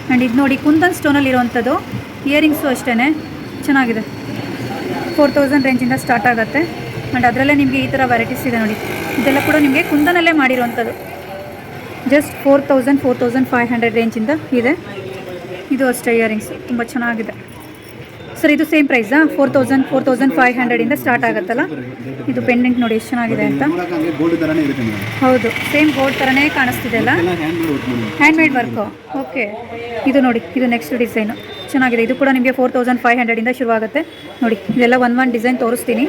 ಆ್ಯಂಡ್ ಇದು ನೋಡಿ ಕುಂದನ್ ಸ್ಟೋನಲ್ಲಿ ಇರೋವಂಥದ್ದು ಇಯರಿಂಗ್ಸು ಅಷ್ಟೇ ಚೆನ್ನಾಗಿದೆ. 4000 ರೇಂಜಿಂದ ಸ್ಟಾರ್ಟ್ ಆಗುತ್ತೆ. ಆ್ಯಂಡ್ ಅದರಲ್ಲೇ ನಿಮಗೆ ಈ ಥರ ವೆರೈಟೀಸ್ ಇದೆ ನೋಡಿ. ಇದೆಲ್ಲ ಕೂಡ ನಿಮಗೆ ಕುಂದನಲ್ಲೇ ಮಾಡಿರೋವಂಥದ್ದು. ಜಸ್ಟ್ 4500 ರೇಂಜಿಂದ ಇದೆ. ಇದು ಅಷ್ಟೇ ಇಯರಿಂಗ್ಸ್ ತುಂಬ ಚೆನ್ನಾಗಿದೆ ಸರ್. ಇದು ಸೇಮ್ ಪ್ರೈಸಾ? 4500 ಸ್ಟಾರ್ಟ್ ಆಗುತ್ತಲ್ಲ. ಇದು ಪೆಂಡೆಂಟ್ ನೋಡಿ ಎಷ್ಟು ಚೆನ್ನಾಗಿದೆ ಅಂತ. ಹೌದು, ಸೇಮ್ ಗೋಲ್ಡ್ ಥರನೇ ಕಾಣಿಸ್ತಿದೆ ಅಲ್ಲ, ಹ್ಯಾಂಡ್ ಮೇಡ್ ವರ್ಕು. ಓಕೆ, ಇದು ನೋಡಿ, ಇದು ನೆಕ್ಸ್ಟ್ ಡಿಸೈನು ಚೆನ್ನಾಗಿದೆ. ಇದು ಕೂಡ ನಿಮಗೆ 4500 ಶುರುವಾಗುತ್ತೆ ನೋಡಿ. ಇದೆಲ್ಲ ಒಂದು ಡಿಸೈನ್ ತೋರಿಸ್ತೀನಿ.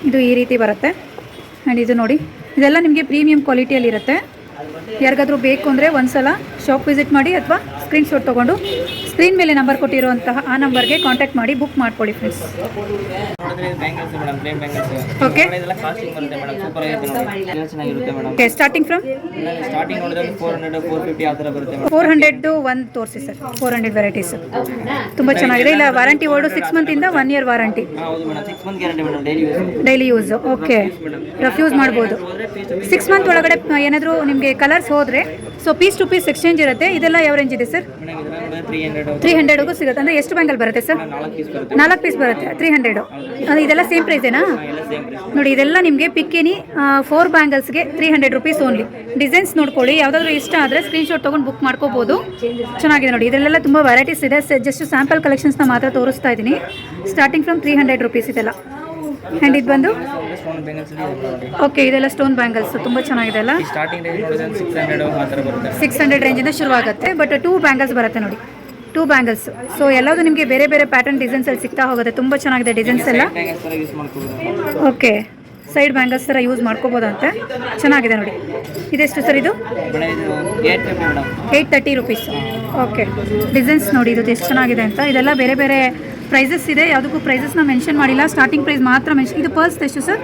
ಇದು ಈ ರೀತಿ ಬರುತ್ತೆ. ಆ್ಯಂಡ್ ಇದು ನೋಡಿ, ಇದೆಲ್ಲ ನಿಮಗೆ ಪ್ರೀಮಿಯಂ ಕ್ವಾಲಿಟಿಯಲ್ಲಿರುತ್ತೆ. ಯಾರಿಗಾದರೂ ಬೇಕು ಅಂದರೆ ಒಂದ್ಸಲ ಶಾಪ್ ವಿಸಿಟ್ ಮಾಡಿ ಅಥವಾ ಸ್ಕ್ರೀನ್ಶಾಟ್ ತೊಗೊಂಡು ಸ್ಕ್ರೀನ್ ಮೇಲೆ ನಂಬರ್ ಕೊಟ್ಟಿರುವಂತಹ ಆ ನಂಬರ್ಗೆ ಕಾಂಟ್ಯಾಕ್ಟ್ ಮಾಡಿ ಬುಕ್ ಮಾಡ್ಕೊಳ್ಳಿ friends. Okay, starting from 400 to 1 ತೋರಿಸಿ ಸರ್. 400 ವೆರೈಟೀಸ್ ತುಂಬ ಚೆನ್ನಾಗಿದೆ. ಇಲ್ಲ ವಾರಂಟಿ ಓಡು 6 ಮಂತಿಂದ 1 year warranty, daily use. Okay, rough use ಮಾಡ್ಬೋದು. 6 ಮಂತ್ ಒಳಗಡೆ ಏನಾದರೂ ನಿಮಗೆ ಕಲರ್ಸ್ ಹೋದರೆ so piece to piece exchange ಇರುತ್ತೆ. ಇದೆಲ್ಲ ಯಾವ ರೇಂಜ್ ಇದೆ ಸರ್? 300ಗೂ ಸಿಗುತ್ತೆ. ಅಂದರೆ ಎಷ್ಟು ಬ್ಯಾಂಗಲ್ ಬರುತ್ತೆ ಸರ್? 4 ಪೀಸ್ ಬರುತ್ತೆ. 300. ಇದೆಲ್ಲ ಸೇಮ್ ಪ್ರೈಸೇನಾ? ನೋಡಿ, ಇದೆಲ್ಲ ನಿಮಗೆ ಪಿಕ್ಕಿನಿ 4 ಬ್ಯಾಂಗಲ್ಸ್ಗೆ 300 ರೂಪೀಸ್ ಓನ್ಲಿ. ಡಿಸೈನ್ಸ್ ನೋಡ್ಕೊಳ್ಳಿ, ಯಾವುದಾದ್ರೂ ಇಷ್ಟ ಆದರೆ ಸ್ಕ್ರೀನ್ಶಾಟ್ ತೊಗೊಂಡು ಬುಕ್ ಮಾಡ್ಕೋಬೋದು. ಚೆನ್ನಾಗಿದೆ ನೋಡಿ. ಇದೆಲ್ಲ ತುಂಬ ವೆರೈಟೀಸ್ ಇದೆ. ಜಸ್ಟ್ ಸ್ಯಾಂಪಲ್ ಕಲೆಕ್ಷನ್ಸ್ನ ಮಾತ್ರ ತೋರಿಸ್ತಾ ಇದ್ದೀನಿ. ಸ್ಟಾರ್ಟಿಂಗ್ ಫ್ರಮ್ 300 ರೂಪೀಸ್ ಇದೆಲ್ಲ. ಆ್ಯಂಡ್ ಇದು ಬಂದು ಓಕೆ, ಇದೆಲ್ಲ ಸ್ಟೋನ್ ಬ್ಯಾಂಗಲ್ಸ್ ತುಂಬ ಚೆನ್ನಾಗಿದೆ ಅಲ್ಲ. 600 ರೇಂಜಿಂದ ಶುರುವಾಗುತ್ತೆ. ಬಟ್ 2 ಬ್ಯಾಂಗಲ್ಸ್ ಬರುತ್ತೆ ನೋಡಿ, 2 ಬ್ಯಾಂಗಲ್ಸ್. ಸೊ ಎಲ್ಲದೂ ನಿಮಗೆ ಬೇರೆ ಬೇರೆ ಪ್ಯಾಟರ್ನ್ ಡಿಸೈನ್ಸಲ್ಲಿ ಸಿಗ್ತಾ ಹೋಗುತ್ತೆ. ತುಂಬ ಚೆನ್ನಾಗಿದೆ ಡಿಸೈನ್ಸ್ ಎಲ್ಲ. ಓಕೆ, ಸೈಡ್ ಬ್ಯಾಂಗಲ್ಸ್ ಥರ ಯೂಸ್ ಮಾಡ್ಕೋಬೋದಂತೆ. ಚೆನ್ನಾಗಿದೆ ನೋಡಿ. ಇದೆಷ್ಟು ಸರ್? ಇದು 830 ರೂಪೀಸ್. ಓಕೆ, ಡಿಸೈನ್ಸ್ ನೋಡಿ ಇದು ಎಷ್ಟು ಚೆನ್ನಾಗಿದೆ ಅಂತ. ಇದೆಲ್ಲ ಬೇರೆ ಬೇರೆ ಪ್ರೈಸಸ್ ಇದೆ. ಯಾವುದಕ್ಕೂ ಪ್ರೈಸಸ್ನ ಮೆನ್ಷನ್ ಮಾಡಿಲ್ಲ, ಸ್ಟಾರ್ಟಿಂಗ್ ಪ್ರೈಸ್ ಮಾತ್ರ ಮೆನ್ಷನ್. ಇದು ಪರ್ಸ್ ಎಷ್ಟು ಸರ್?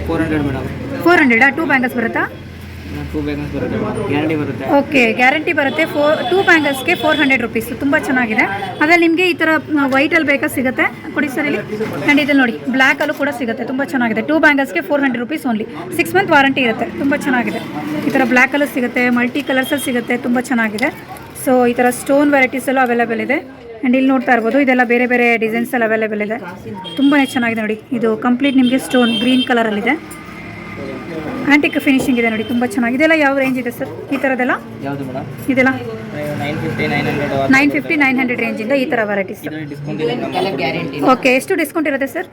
400. 2 ಬ್ಯಾಂಗಲ್ಸ್ ಬರುತ್ತಾ? ಓಕೆ, ಗ್ಯಾರಂಟಿ ಬರುತ್ತೆ. 2 ಬ್ಯಾಂಗಲ್ಸ್ಗೆ 400 ರೂಪೀಸ್. ತುಂಬ ಚೆನ್ನಾಗಿದೆ. ಅದ್ರಲ್ಲಿ ನಿಮಗೆ ಈ ಥರ ವೈಟಲ್ಲಿ ಬೇಕಾ ಸಿಗುತ್ತೆ, ಕೊಡಿ ಸರ್ ಇಲ್ಲಿ. ಆ್ಯಂಡ್ ಇದಲ್ಲಿ ನೋಡಿ, ಬ್ಲ್ಯಾಕಲ್ಲೂ ಕೂಡ ಸಿಗುತ್ತೆ. ತುಂಬ ಚೆನ್ನಾಗಿದೆ. 2 ಬ್ಯಾಂಗಲ್ಸ್ಗೆ 400 ರೂಪೀಸ್ ಓನ್ಲಿ. 6 ಮಂತ್ ವಾರಂಟಿ ಇರುತ್ತೆ. ತುಂಬ ಚೆನ್ನಾಗಿದೆ. ಈ ಥರ ಬ್ಲ್ಯಾಕಲ್ಲೂ ಸಿಗುತ್ತೆ, ಮಲ್ಟಿ ಕಲರ್ಸಲ್ಲಿ ಸಿಗುತ್ತೆ. ತುಂಬ ಚೆನ್ನಾಗಿದೆ. ಸೊ ಈ ಥರ ಸ್ಟೋನ್ ವೆರೈಟೀಸ್ ಎಲ್ಲ ಅವೈಲೇಬಲ್ ಇದೆ. ಆ್ಯಂಡ್ ಇಲ್ಲಿ ನೋಡ್ತಾ ಇರ್ಬೋದು, ಇದೆಲ್ಲ ಬೇರೆ ಬೇರೆ ಡಿಸೈನ್ಸ್ ಎಲ್ಲ ಅವೈಲೇಬಲ್ ಇದೆ. ತುಂಬಾ ಚೆನ್ನಾಗಿದೆ ನೋಡಿ. ಇದು ಕಂಪ್ಲೀಟ್ ನಿಮಗೆ ಸ್ಟೋನ್ ಗ್ರೀನ್ ಕಲರಲ್ಲಿದೆ. ಆಂಟಿಕ್ ಫಿನಿಶಿಂಗ್ ಇದೆ ನೋಡಿ, ತುಂಬ ಚೆನ್ನಾಗಿದೆ. ಇದೆಲ್ಲ ಯಾವ ರೇಂಜ್ ಇದೆ ಸರ್ ಈ ಥರದ್ದೆಲ್ಲ? ಇದೆಲ್ಲ 950-900 ರೇಂಜಿಂದ ಈ ಥರ ವೆರೈಟೀಸ್. ಓಕೆ, ಎಷ್ಟು ಡಿಸ್ಕೌಂಟ್ ಇರುತ್ತೆ ಸರ್?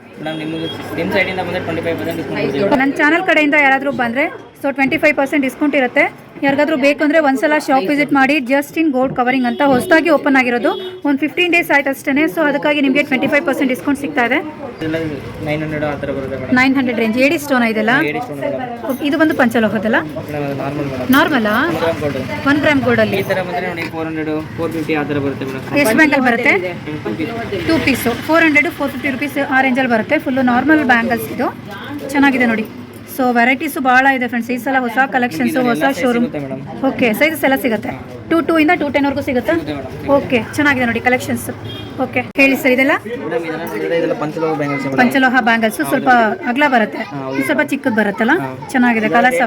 ನನ್ನ ಚಾನಲ್ ಕಡೆಯಿಂದ ಯಾರಾದರೂ ಬಂದರೆ ಸೊ 25% ಡಿಸ್ಕೌಂಟ್ ಇರುತ್ತೆ. ಯಾರಿಗಾದ್ರೂ ಬೇಕು ಅಂದರೆ ಒಂದ್ಸಲ ಶಾಪ್ ವಿಸಿಟ್ ಮಾಡಿ. ಜಸ್ಟಿನ್ ಗೋಲ್ಡ್ ಕವರಿಂಗ್ ಅಂತ ಹೊಸದಾಗಿ ಓಪನ್ ಆಗಿರೋದು. ಒಂದು 15 ಡೇಸ್ ಆಯ್ತು ಅಷ್ಟೇ. ಸೊ ಅದಕ್ಕಾಗಿ ನಿಮಗೆ 25% ಡಿಸ್ಕೌಂಟ್ ಸಿಗ್ತಾ ಇದೆ. 900 ರೇಂಜ್. ಏಡಿ ಸ್ಟೋನ್ ಇದೆಲ್ಲ. ಇದು ಬಂದು ಪಂಚಲೋಹದಲ್ಲ, ನಾರ್ಮಲಾ? 1 ಗ್ರಾಮ್ ಗೋಲ್ಡಲ್ಲಿ ಎಷ್ಟು ಬ್ಯಾಂಗಲ್ ಬರುತ್ತೆ? 2 ಪೀಸು 400-450 ರೂಪೀಸ್ ಆ ರೇಂಜಲ್ಲಿ ಬರುತ್ತೆ. ಫುಲ್ಲು ನಾರ್ಮಲ್ ಬ್ಯಾಂಗಲ್ಸ್ ಇದು. ಚೆನ್ನಾಗಿದೆ ನೋಡಿ. ಸೊ ವೆರೈಟೀಸು ಭಾಳ ಇದೆ ಫ್ರೆಂಡ್ಸ್. ಈ ಸಲ ಹೊಸ ಕಲೆಕ್ಷನ್ಸು, ಹೊಸ ಶೋರೂಮ್. ಓಕೆ, ಸೈಜಸ್ ಎಲ್ಲ ಸಿಗುತ್ತೆ. 2 ಇಂದ 210ವರೆಗೂ ಸಿಗುತ್ತಾ? ಓಕೆ, ಚೆನ್ನಾಗಿದೆ ನೋಡಿ ಕಲೆಕ್ಷನ್ಸ್. ಓಕೆ, ಹೇಳಿ ಸರ್. ಇದೆಲ್ಲ ಪಂಚಲೋಹ ಬ್ಯಾಂಗಲ್ಸ್. ಸ್ವಲ್ಪ ಅಗಲ ಬರುತ್ತೆ, ಸ್ವಲ್ಪ ಚಿಕ್ಕದು ಬರುತ್ತಲ್ಲ. ಚೆನ್ನಾಗಿದೆ. ಕಲರ್ಸ್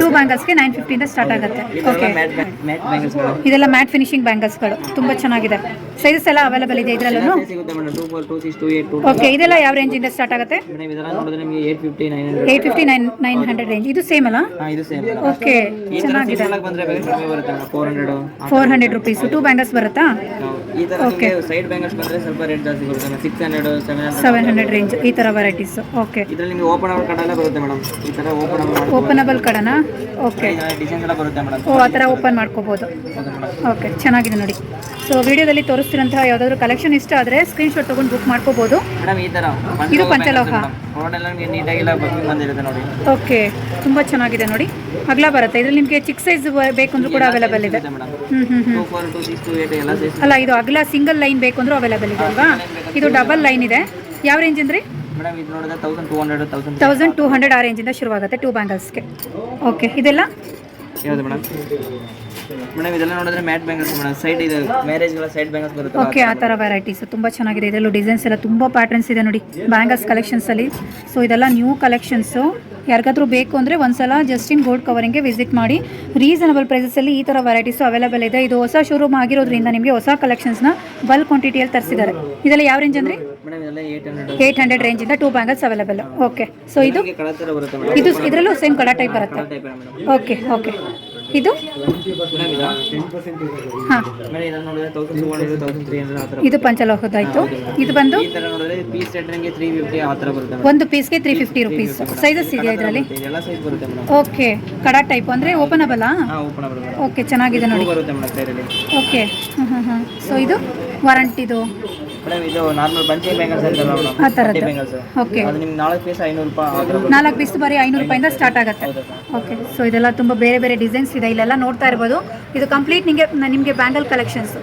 2 ಬ್ಯಾಂಗಲ್ಸ್ಗೆ 950 ಸ್ಟಾರ್ಟ್ ಆಗುತ್ತೆ. ಓಕೆ, ಇದೆಲ್ಲ ಮ್ಯಾಟ್ ಫಿನಿಶಿಂಗ್ ಬ್ಯಾಂಗಲ್ಸ್ಗಳು. ತುಂಬ ಚೆನ್ನಾಗಿದೆ. ಸೈಜಸ್ ಎಲ್ಲ ಅವೈಲೇಬಲ್ ಇದೆ ಇದರಲ್ಲೂ. ಓಕೆ, ಇದೆಲ್ಲ ಯಾವ ರೇಂಜಿಂದ ಸ್ಟಾರ್ಟ್ ಆಗುತ್ತೆ? 850-900 ರೇಂಜ್. ಇದು ಸೇಮ್ ಅಲ್ಲ? ಓಕೆ, ಚೆನ್ನಾಗಿದೆ. 400 ರೂಪೀಸ್. 2 ಬ್ಯಾಂಗಲ್ಸ್ ಬರುತ್ತಾ? ಓಕೆ, ಸೈಡ್ ಬ್ಯಾಂಗಲ್ಸ್ ಬಂದ್ರೆ ಸ್ವಲ್ಪ ರೇಟ್ ಜಾಸ್ತಿ ಬರುತ್ತೆ. 600-700 ರೇಂಜ್ ಈ ತರ ವೆರೈಟೀಸ್. ಓಕೆ, ಇದರಲ್ಲಿ ನಿಮಗೆ ಓಪನಬಲ್ ಕಡ ಎಲ್ಲ ಬರುತ್ತೆ ಮೇಡಮ್. ಈ ತರ ಓಪನಬಲ್ ಕಡನಾ? ಓಕೆ, ಡಿಸೈನ್ ಎಲ್ಲ ಬರುತ್ತೆ ಮೇಡಮ್. ಓ, ಆ ಥರ ಓಪನ್ ಮಾಡ್ಕೋಬೋದು. ಓಕೆ, ಚೆನ್ನಾಗಿದೆ ನೋಡಿ. ಸೊ ವಿಡಿಯೋದಲ್ಲಿ ತೋರಿಸ್ತಿರೋಂತಹ ಯಾವುದಾದ್ರೂ ಕಲೆಕ್ಷನ್ ಇಷ್ಟ ಆದರೆ ಸ್ಕ್ರೀನ್ಶಾಟ್ ತೊಗೊಂಡು ಬುಕ್ ಮಾಡ್ಕೋಬೋದು ಮೇಡಮ್. ಈ ಥರ ಇದು ಪಂಚಲೋಹ ನೀಟಾಗಿಲ್ಲ ಬಂದಿರುತ್ತೆ ನೋಡಿ. ಓಕೆ, ತುಂಬ ಚೆನ್ನಾಗಿದೆ ನೋಡಿ. ಅಗಲ ಬರುತ್ತೆ. ಇದರಲ್ಲಿ ನಿಮಗೆ ಚಿಕ್ಕ ಸೈಜ್ ಬೇಕಂದ್ರೂ ಕೂಡ ಅವೈಲೇಬಲ್ ಇದೆ. ಅಲ್ಲ, ಇದು ಅಗಲ ಸಿಂಗಲ್ ಲೈನ್ ಬೇಕಂದ್ರೂ ಅವೈಲೇಬಲ್ ಇದೆ ಅಲ್ವಾ? ಇದು ಡಬಲ್ ಲೈನ್ ಇದೆ. ಯಾವ ರೇಂಜ್ ಅಂದರೆ ಮೇಡಮ್ ಇದು ನೋಡಿದ್ರೆ 1200 1200 ಆ ರೇಂಜಿಂದ ಶುರುವಾಗುತ್ತೆ 2 ಬ್ಯಾಂಗಲ್ಸ್ಗೆ. ಓಕೆ, ಇದೆಲ್ಲ ಯಾವುದು ಮೇಡಮ್? ಮೇಡಮ್ ಇದೆಲ್ಲ ನೋಡಿದ್ರೆ ಮ್ಯಾಟ್ ಬ್ಯಾಂಗಲ್ಸ್ ಮೇಡಮ್ ಸೈಡ್ ಇದೆ ಮ್ಯಾರೇಜ್ಗಳ ಸೈಡ್ ಬ್ಯಾಂಗಲ್ಸ್ ಬರುತ್ತೆ ಓಕೆ, ಆ ಥರ ವೆರೈಟೀಸ್ ತುಂಬ ಚೆನ್ನಾಗಿದೆ. ಇದರಲ್ಲೂ ಡಿಸೈನ್ಸ್ ಎಲ್ಲ ತುಂಬ ಪ್ಯಾಟರ್ನ್ಸ್ ಇದೆ ನೋಡಿ ಬ್ಯಾಂಗಲ್ಸ್ ಕಲೆಕ್ಷನ್ಸಲ್ಲಿ. ಸೊ ಇದೆಲ್ಲ ನ್ಯೂ ಕಲೆಕ್ಷನ್ಸು. ಯಾರಿಗಾದ್ರೂ ಬೇಕು ಅಂದರೆ ಒಂದ್ಸಲ ಜಸ್ಟಿನ್ ಗೋಲ್ಡ್ ಕವರಿಂಗ್ಗೆ ವಿಸಿಟ್ ಮಾಡಿ. ರೀಸನಬಲ್ ಪ್ರೈಸಸಲ್ಲಿ ಈ ಥರ ವೆರೈಟೀಸು ಅವೈಲೇಬಲ್ ಇದೆ. ಇದು ಹೊಸ ಶೋರೂಮ್ ಆಗಿರೋದ್ರಿಂದ ನಿಮಗೆ ಹೊಸ ಕಲೆಕ್ಷನ್ಸ್ನ ಬಲ್ಕ್ ಕ್ವಾಂಟಿಟಿಯಲ್ಲಿ ತರಿಸಿದ್ದಾರೆ. ಇದೆಲ್ಲ ಯಾವ ರೇಂಜ್ ಅಂದರೆ ಮೇಡಮ್ ಇದೆಲ್ಲ 800 ರೇಂಜಿಂದ 2 ಬ್ಯಾಂಗಲ್ಸ್ ಅವೈಲೇಬಲ್. ಓಕೆ, ಸೊ ಇದು ಕಲರ್ ಥರ ಬರುತ್ತೆ ಮೇಡಮ್. ಇದು ಇದರಲ್ಲೂ ಸೇಮ್ ಕಡ ಟೈಪ್ ಬರುತ್ತೆ. Type madam. ಓಕೆ ಓಕೆ, ಇದು ಮೇಡಮ್ ಇದು ಹಾಂ, ಮೇಡಮ್ ಇದನ್ನು ನೋಡಿದ್ರೆ 1200 1300 ಆ ಥರ. ಇದು ಪಂಚಲೋಹದಾಯಿತು. ಇದು ಬಂದು ಈ ಥರ ನೋಡಿದ್ರೆ ಪೀಸ್ ಸೆಟ್ ನಿಮಗೆ 350 ಆ ಥರ ಬರುತ್ತೆ ಮೇಡಮ್. ಒಂದು ಪೀಸ್ಗೆ 350 ರುಪೀಸ್. ಸೈಜಸ್ ಇದೆಯಾ ಇದರಲ್ಲಿ? ಇದೆಲ್ಲ ಸೈಜ್ ಬರುತ್ತೆ ಮೇಡಮ್. ಓಕೆ, ಕಡ ಟೈಪ್ ಅಂದರೆ ಓಪನಬಲಾ? ಹಾಂ ಓಪನ್ ಬರುತ್ತೆ. ಓಕೆ, ಚೆನ್ನಾಗಿದೆ ನೋಡಿ. ಬರುತ್ತೆ ಮೇಡಮ್ ಸೈಡಲ್ಲಿ. ಓಕೆ, ಹಾಂ. ಸೊ ಇದು ವಾರಂಟಿದು ಮೇಡಮ್ ಇದು ನಾರ್ಮಲ್ ಬಂಚಿ ಬ್ಯಾಂಗಲ್ಸ್ ಇರ್ತಲ್ಲ ಮೇಡಮ್, ಆ ಥರದ್ದು. ಬ್ಯಾಂಗಲ್ಸ್. ಓಕೆ, ಅದು ನಿಮ್ಗೆ 4 ಪೀಸ್ 500 ರೂಪಾಯಿ ಆ ಥರ ಬರುತ್ತೆ. 4 ಪೀಸ್ ಬರೀ 500 ರೂಪಾಯಿಂದ ಸ್ಟಾರ್ಟ್ ಆಗುತ್ತೆ. ಓಕೆ, ಸೊ ಇದೆಲ್ಲ ತುಂಬ ಬೇರೆ ಬೇರೆ ಡಿಸೈನ್ಸ್ ಇದೆ. ಇಲ್ಲೆಲ್ಲ ನೋಡ್ತಾ ಇರ್ಬೋದು. ಇದು ಕಂಪ್ಲೀಟ್ ನಿಮಗೆ ಬ್ಯಾಂಗಲ್ ಕಲೆಕ್ಷನ್ಸ್.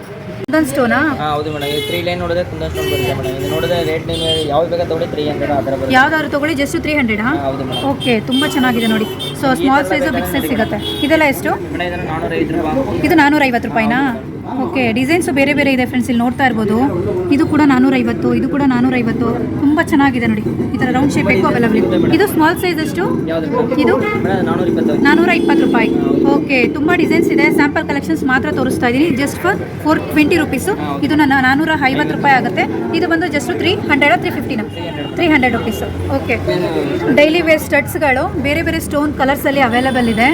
ಕುಂದನ್ ಸ್ಟೋನಾ? ಹಾಂ ಹೌದು ಮೇಡಮ್. ಇದು 3 ಲೈನ್ ನೋಡಿದ್ರೆ ಕುಂದನ್ ಸ್ಟೋನ್ ಬರುತ್ತೆ ಮೇಡಮ್. ಇದು ನೋಡಿದ್ರೆ ರೇಟ್ ನಿಮಗೆ ಯಾವ್ದು ಬೇಕಾದ್ರೆ ತಗೊಳ್ಳಿ 300 ಆ ಥರ ಬರುತ್ತೆ. ಯಾವ್ದಾದ್ರು ತಗೊಳ್ಳಿ ಜಸ್ಟ್ 300. ಹಾಂ ಹೌದು ಮೇಡಮ್. ಓಕೆ, ತುಂಬ ಚೆನ್ನಾಗಿದೆ ನೋಡಿ. So small size big size ಸಿಗುತ್ತೆ. ಇದೆಲ್ಲ ಎಷ್ಟು? ಮೇಡಮ್ ಇದನ್ನು 450 ರೂಪಾಯಿ. ಇದು 450 ರೂಪಾಯಿನಾ? ಓಕೆ, ಡಿಸೈನ್ಸು ಬೇರೆ ಬೇರೆ ಇದೆ ಫ್ರೆಂಡ್ಸ್. ಇಲ್ಲಿ ನೋಡ್ತಾ ಇರ್ಬೋದು. ಇದು ಕೂಡ 450, ಇದು ಕೂಡ 450. ತುಂಬ ಚೆನ್ನಾಗಿದೆ ನೋಡಿ. ಈ ಥರ ರೌಂಡ್ ಶೇಪ್ ಬೇಕು ಅವೈಲಬಲ್. ಇದು ಸ್ಮಾಲ್ ಸೈಜ್ ಎಷ್ಟು? ಯಾವ್ದು ಮೇಡಮ್? ಇದು ಮೇಡಮ್ 420. 420 ರೂಪಾಯಿ. ಓಕೆ, ತುಂಬ ಡಿಸೈನ್ಸ್ ಇದೆ. ಸ್ಯಾಂಪಲ್ ಕಲೆಕ್ಷನ್ಸ್ ಮಾತ್ರ ತೋರಿಸ್ತಾ ಇದ್ದೀನಿ. Just for 420 rupees. ಇದು 450 ರೂಪಾಯಿ ಆಗುತ್ತೆ. ಇದು ಬಂದು just 300 350 300 rupees. Okay, daily wear ಸ್ಟಡ್ಸ್ಗಳು ಬೇರೆ ಬೇರೆ ಸ್ಟೋನ್ ಕಲರ್ಸಲ್ಲಿ ಅವೈಲೇಬಲ್ ಇದೆ.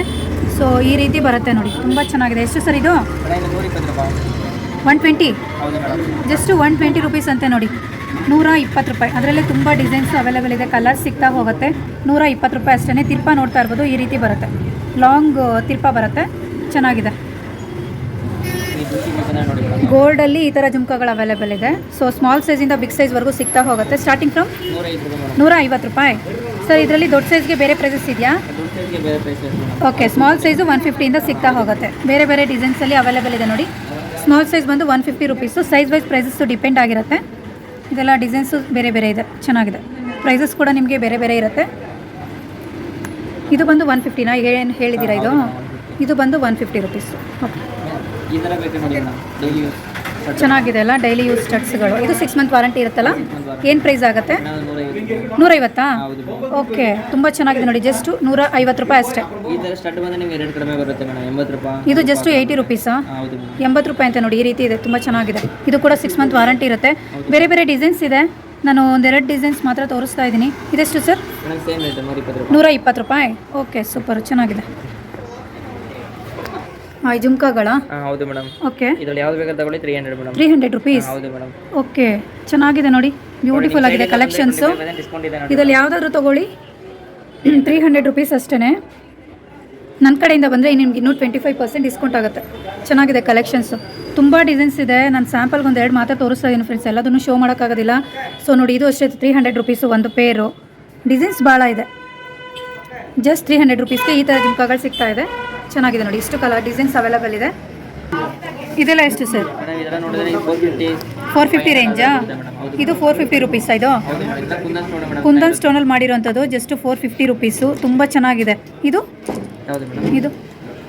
ಸೊ ಈ ರೀತಿ ಬರುತ್ತೆ ನೋಡಿ, ತುಂಬ ಚೆನ್ನಾಗಿದೆ. ಎಷ್ಟು ಸರ್ ಇದು? ಮೇಡಮ್ ಇದು 120 ರೂಪಾಯಿ. 120? ಹೌದು ಮೇಡಮ್. ಜಸ್ಟ್ 120 ರುಪೀಸ್ ಅಂತೆ ನೋಡಿ. 120 ರೂಪಾಯಿ. ಅದರಲ್ಲಿ ತುಂಬ ಡಿಸೈನ್ಸ್ ಅವೈಲೇಬಲ್ ಇದೆ. ಕಲರ್ಸ್ ಸಿಗ್ತಾ ಹೋಗುತ್ತೆ. 120 ರೂಪಾಯಿ ಅಷ್ಟೇ. ತಿರ್ಪ ನೋಡ್ತಾ ಇರ್ಬೋದು. ಈ ರೀತಿ ಬರುತ್ತೆ. ಲಾಂಗ್ ತಿರ್ಪ ಬರುತ್ತೆ. ಚೆನ್ನಾಗಿದೆ. ಈ ಜ್ಯೂಸಿ ಬೇಕಂದ್ರೆ ನೋಡಿ ಮೇಡಮ್. ಗೋಲ್ಡಲ್ಲಿ ಈ ಥರ ಜುಮ್ಕಾಗಳು ಅವೈಲೇಬಲ್ ಇದೆ. ಸೊ ಸ್ಮಾಲ್ ಸೈಜಿಂದ ಬಿಗ್ ಸೈಜ್ವರೆಗೂ ಸಿಗ್ತಾ ಹೋಗುತ್ತೆ. ಸ್ಟಾರ್ಟಿಂಗ್ ಫ್ರಮ್ 150 ರೂಪಾಯಿ ಮೇಡಮ್. 150 ರೂಪಾಯಿ. ಸರ್ ಇದರಲ್ಲಿ ದೊಡ್ಡ ಸೈಜ್ಗೆ ಬೇರೆ ಪ್ರೈಸಸ್ ಇದೆಯಾ? ದೊಡ್ಡ ಸೈಜ್ಗೆ ಬೇರೆ ಪ್ರೈಸ್ ಇದೆ ಮೇಡಮ್. ಓಕೆ, ಸ್ಮಾಲ್ ಸೈಜು 150ಇಂದ ಸಿಗ್ತಾ ಹೋಗುತ್ತೆ. ಬೇರೆ ಬೇರೆ ಡಿಸೈನ್ಸಲ್ಲಿ ಅವೈಲೇಬಲ್ ಇದೆ ನೋಡಿ. ಸ್ಮಾಲ್ ಸೈಜ್ ಬಂದು 150 rupees. Size wise prices depend ಆಗಿರುತ್ತೆ. ಇದೆಲ್ಲ ಡಿಸೈನ್ಸು ಬೇರೆ ಬೇರೆ ಇದೆ. ಚೆನ್ನಾಗಿದೆ. ಪ್ರೈಸಸ್ ಕೂಡ ನಿಮಗೆ ಬೇರೆ ಬೇರೆ ಇರುತ್ತೆ. ಇದು ಬಂದು 150ನಾ? ಏನು ಹೇಳಿದ್ದೀರಾ ಇದು? ಇದು ಬಂದು 150 ರುಪೀಸು. ಓಕೆ, ಈ ಥರ ಬೇಕು ನೋಡಿ ಮೇಡಮ್. ಡೈಲಿ ಯೂಸ್ ಚೆನ್ನಾಗಿದೆ ಅಲ್ಲ, ಡೈಲಿ ಯೂಸ್ ಸ್ಟಡ್ಸ್ಗಳು. ಇದು 6 ಮಂತ್ ವಾರಂಟಿ ಇರುತ್ತಲ್ಲ? ಏನು ಪ್ರೈಸ್ ಆಗುತ್ತೆ? 150. ಹೌದು ಮೇಡಮ್. ಓಕೆ, ತುಂಬ ಚೆನ್ನಾಗಿದೆ ನೋಡಿ. ಜಸ್ಟ್ 150 ರೂಪಾಯಿ ಅಷ್ಟೇ. ಈ ಥರ ಸ್ಟಡ್ ಬಂದರೆ ನಿಮಗೆ ರೇಟ್ ಕಡಿಮೆ ಬರುತ್ತೆ ಮೇಡಮ್. 80 ರೂಪಾಯಿ. ಇದು ಜಸ್ಟ್ 80 ರುಪೀಸಾ? ಹೌದು ಮೇಡಮ್. 80 ರೂಪಾಯಿ ಅಂತ ನೋಡಿ. ಈ ರೀತಿ ಇದೆ. ತುಂಬ ಚೆನ್ನಾಗಿದೆ. ಇದು ಕೂಡ 6 ಮಂತ್ ವಾರಂಟಿ ಇರುತ್ತೆ. ಬೇರೆ ಬೇರೆ ಡಿಸೈನ್ಸ್ ಇದೆ. ನಾನು ಒಂದೆರಡು ಡಿಸೈನ್ಸ್ ಮಾತ್ರ ತೋರಿಸ್ತಾ ಇದ್ದೀನಿ. ಇದೆಷ್ಟು ಸರ್? ಮೇಡಮ್ ಸೇಮ್ ರೇಟ್ 120 ರೂಪಾಯಿ. 120 ರೂಪಾಯಿ. ಓಕೆ, ಸೂಪರ್, ಚೆನ್ನಾಗಿದೆ. ಈ ಜುಮ್ಕಾಗಳ? ಹಾಂ ಹೌದು ಮೇಡಮ್. ಓಕೆ, ಇದರಲ್ಲಿ ಯಾವ್ದು ಬೇಕಾದ್ರೆ ತಗೊಳ್ಳಿ 300 ಮೇಡಮ್. 300 ರುಪೀಸ್. ಹೌದು ಮೇಡಮ್. ಓಕೆ, ಚೆನ್ನಾಗಿದೆ ನೋಡಿ. ಬ್ಯೂಟಿಫುಲ್ ಆಗಿದೆ ಕಲೆಕ್ಷನ್ಸು. ಡಿಸ್ಕೌಂಟ್ ಇದೆ ನೋಡಿ. ಇದರಲ್ಲಿ ಯಾವುದಾದ್ರೂ ತಗೊಳ್ಳಿ 300 ರುಪೀಸ್ ಅಷ್ಟೇ. ನನ್ನ ಕಡೆಯಿಂದ ಬಂದರೆ ನಿಮ್ಗೆ ಇನ್ನೂ 25% ಡಿಸ್ಕೌಂಟ್ ಆಗುತ್ತೆ. ಚೆನ್ನಾಗಿದೆ ಕಲೆಕ್ಷನ್ಸು. ತುಂಬ ಡಿಸೈನ್ಸ್ ಇದೆ. ನಾನು ಸ್ಯಾಂಪಲ್ಗೆ ಒಂದೆರಡು ಮಾತ್ರ ತೋರಿಸ್ತಾ ಇದ್ದೀನಿ ಫ್ರೆಂಡ್ಸ್. ಎಲ್ಲದನ್ನು ಶೋ ಮಾಡೋಕ್ಕಾಗೋದಿಲ್ಲ. ಸೊ ನೋಡಿ, ಇದು ಅಷ್ಟೇ 300 ರುಪೀಸು ಒಂದು ಪೇರು. ಡಿಸೈನ್ಸ್ ಭಾಳ ಇದೆ. ಜಸ್ಟ್ 300 ರುಪೀಸ್ಗೆ ಈ ಥರ ಜುಮ್ಕಾಗಳು ಸಿಗ್ತಾ ಇದೆ. ಚೆನ್ನಾಗಿದೆ ನೋಡಿ. ಇಷ್ಟು ಕಲರ್ ಡಿಸೈನ್ಸ್ ಅವೈಲೇಬಲ್ ಇದೆ. ಇದೆಲ್ಲ ಎಷ್ಟು ಸರ್? ಮೇಡಮ್ ಇದೆಲ್ಲ ನೋಡಿದ್ರೆ 450. 450 ರೇಂಜಾ? ಇದು 450 ರುಪೀಸಾ? ಇದು ಹೌದು ಮೇಡಮ್. ಇದು ಕುಂದನ್ ಸ್ಟೋನ್ ಮೇಡಮ್. ಕುಂದನ್ ಸ್ಟೋನಲ್ಲಿ ಮಾಡಿರೋಂಥದ್ದು. Just 450 rupees. ತುಂಬ ಚೆನ್ನಾಗಿದೆ. ಇದು ಹೌದು ಮೇಡಮ್. ಇದು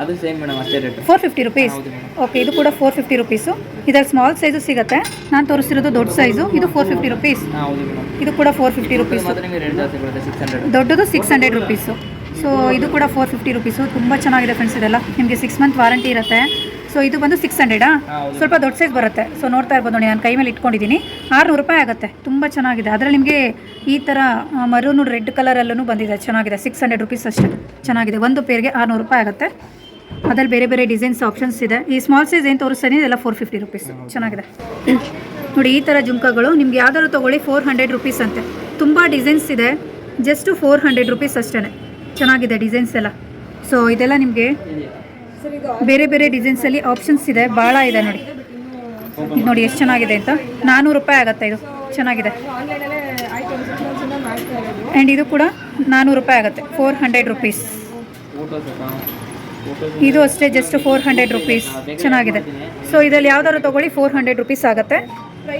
ಅದು ಸೇಮ್ ಮೇಡಮ್, ಅಷ್ಟೇ ರೇಟ್. 450 ರುಪೀಸ್. ಹೌದು ಮೇಡಮ್. ಓಕೆ, ಇದು ಕೂಡ 450 ರುಪೀಸು. ಇದರಲ್ಲಿ ಸ್ಮಾಲ್ ಸೈಜು ಸಿಗುತ್ತೆ. ನಾನು ತೋರಿಸಿರೋದು ದೊಡ್ಡ ಸೈಜು. ಇದು 450 ರುಪೀಸ್. ಹಾಂ ಹೌದು ಮೇಡಮ್. ಇದು ಕೂಡ 450 ರುಪೀಸು. ಮಾತ್ರ ನಿಮಗೆ ರೇಟ್ ಜಾಸ್ತಿ ಬರುತ್ತೆ 600. ದೊಡ್ಡದು 600 ರುಪೀಸು. ಸೊ ಇದು ಕೂಡ 450 ರುಪೀಸು. ತುಂಬ ಚೆನ್ನಾಗಿದೆ ಫ್ರೆಂಡ್ಸ್. ಇದೆಲ್ಲ ನಿಮಗೆ 6 ಮಂತ್ ವಾರಂಟಿ ಇರುತ್ತೆ. ಸೊ ಇದು ಬಂದು 600. ಸ್ವಲ್ಪ ದೊಡ್ಡ ಸೈಜ್ ಬರುತ್ತೆ. ಸೊ ನೋಡ್ತಾ ಇರ್ಬೋದು ನೋಡಿ, ನಾನು ಕೈ ಮೇಲೆ ಇಟ್ಕೊಂಡಿದ್ದೀನಿ. 600 ರೂಪಾಯಿ ಆಗುತ್ತೆ. ತುಂಬ ಚೆನ್ನಾಗಿದೆ. ಅದರಲ್ಲಿ ನಿಮಗೆ ಈ ಥರ ಮರೂನು ರೆಡ್ ಕಲರಲ್ಲೂ ಬಂದಿದೆ. ಚೆನ್ನಾಗಿದೆ. 600 ರುಪೀಸ್ ಅಷ್ಟೇ. ಚೆನ್ನಾಗಿದೆ. ಒಂದು ಪೇರ್ಗೆ 600 ರೂಪಾಯಿ ಆಗುತ್ತೆ. ಅದರಲ್ಲಿ ಬೇರೆ ಬೇರೆ ಡಿಸೈನ್ಸ್ ಆಪ್ಷನ್ಸ್ ಇದೆ. ಈ ಸ್ಮಾಲ್ ಸೈಜ್ ಏನು ತೋರಿಸ್ತೀನಿ ಇದೆಲ್ಲ 450 ರುಪೀಸ್. ಚೆನ್ನಾಗಿದೆ ನೋಡಿ. ಈ ಥರ ಜುಮ್ಕಾಗಳು ನಿಮ್ಗೆ ಯಾವ್ದಾದ್ರು ತೊಗೊಳ್ಳಿ 400 ರುಪೀಸ್ ಅಂತೆ. ತುಂಬ ಡಿಸೈನ್ಸ್ ಇದೆ. ಜಸ್ಟ್ 400 ರುಪೀಸ್ ಅಷ್ಟೇ. ಚೆನ್ನಾಗಿದೆ ಡಿಸೈನ್ಸ್ ಎಲ್ಲ. ಸೊ ಇದೆಲ್ಲ ನಿಮಗೆ ಬೇರೆ ಬೇರೆ ಡಿಸೈನ್ಸಲ್ಲಿ ಆಪ್ಷನ್ಸ್ ಇದೆ. ಭಾಳ ಇದೆ ನೋಡಿ. ಇದು ನೋಡಿ ಎಷ್ಟು ಚೆನ್ನಾಗಿದೆ ಅಂತ. 400 ರೂಪಾಯಿ ಆಗುತ್ತೆ. ಇದು ಚೆನ್ನಾಗಿದೆ. ಆ್ಯಂಡ್ ಇದು ಕೂಡ 400 ರೂಪಾಯಿ ಆಗುತ್ತೆ. 400 ರುಪೀಸ್. ಇದು ಅಷ್ಟೇ ಜಸ್ಟ್ 400 ರುಪೀಸ್. ಚೆನ್ನಾಗಿದೆ. ಸೊ ಇದರಲ್ಲಿ ಯಾವ್ದಾದ್ರು ತೊಗೊಳ್ಳಿ 400 ರುಪೀಸ್ ಆಗುತ್ತೆ.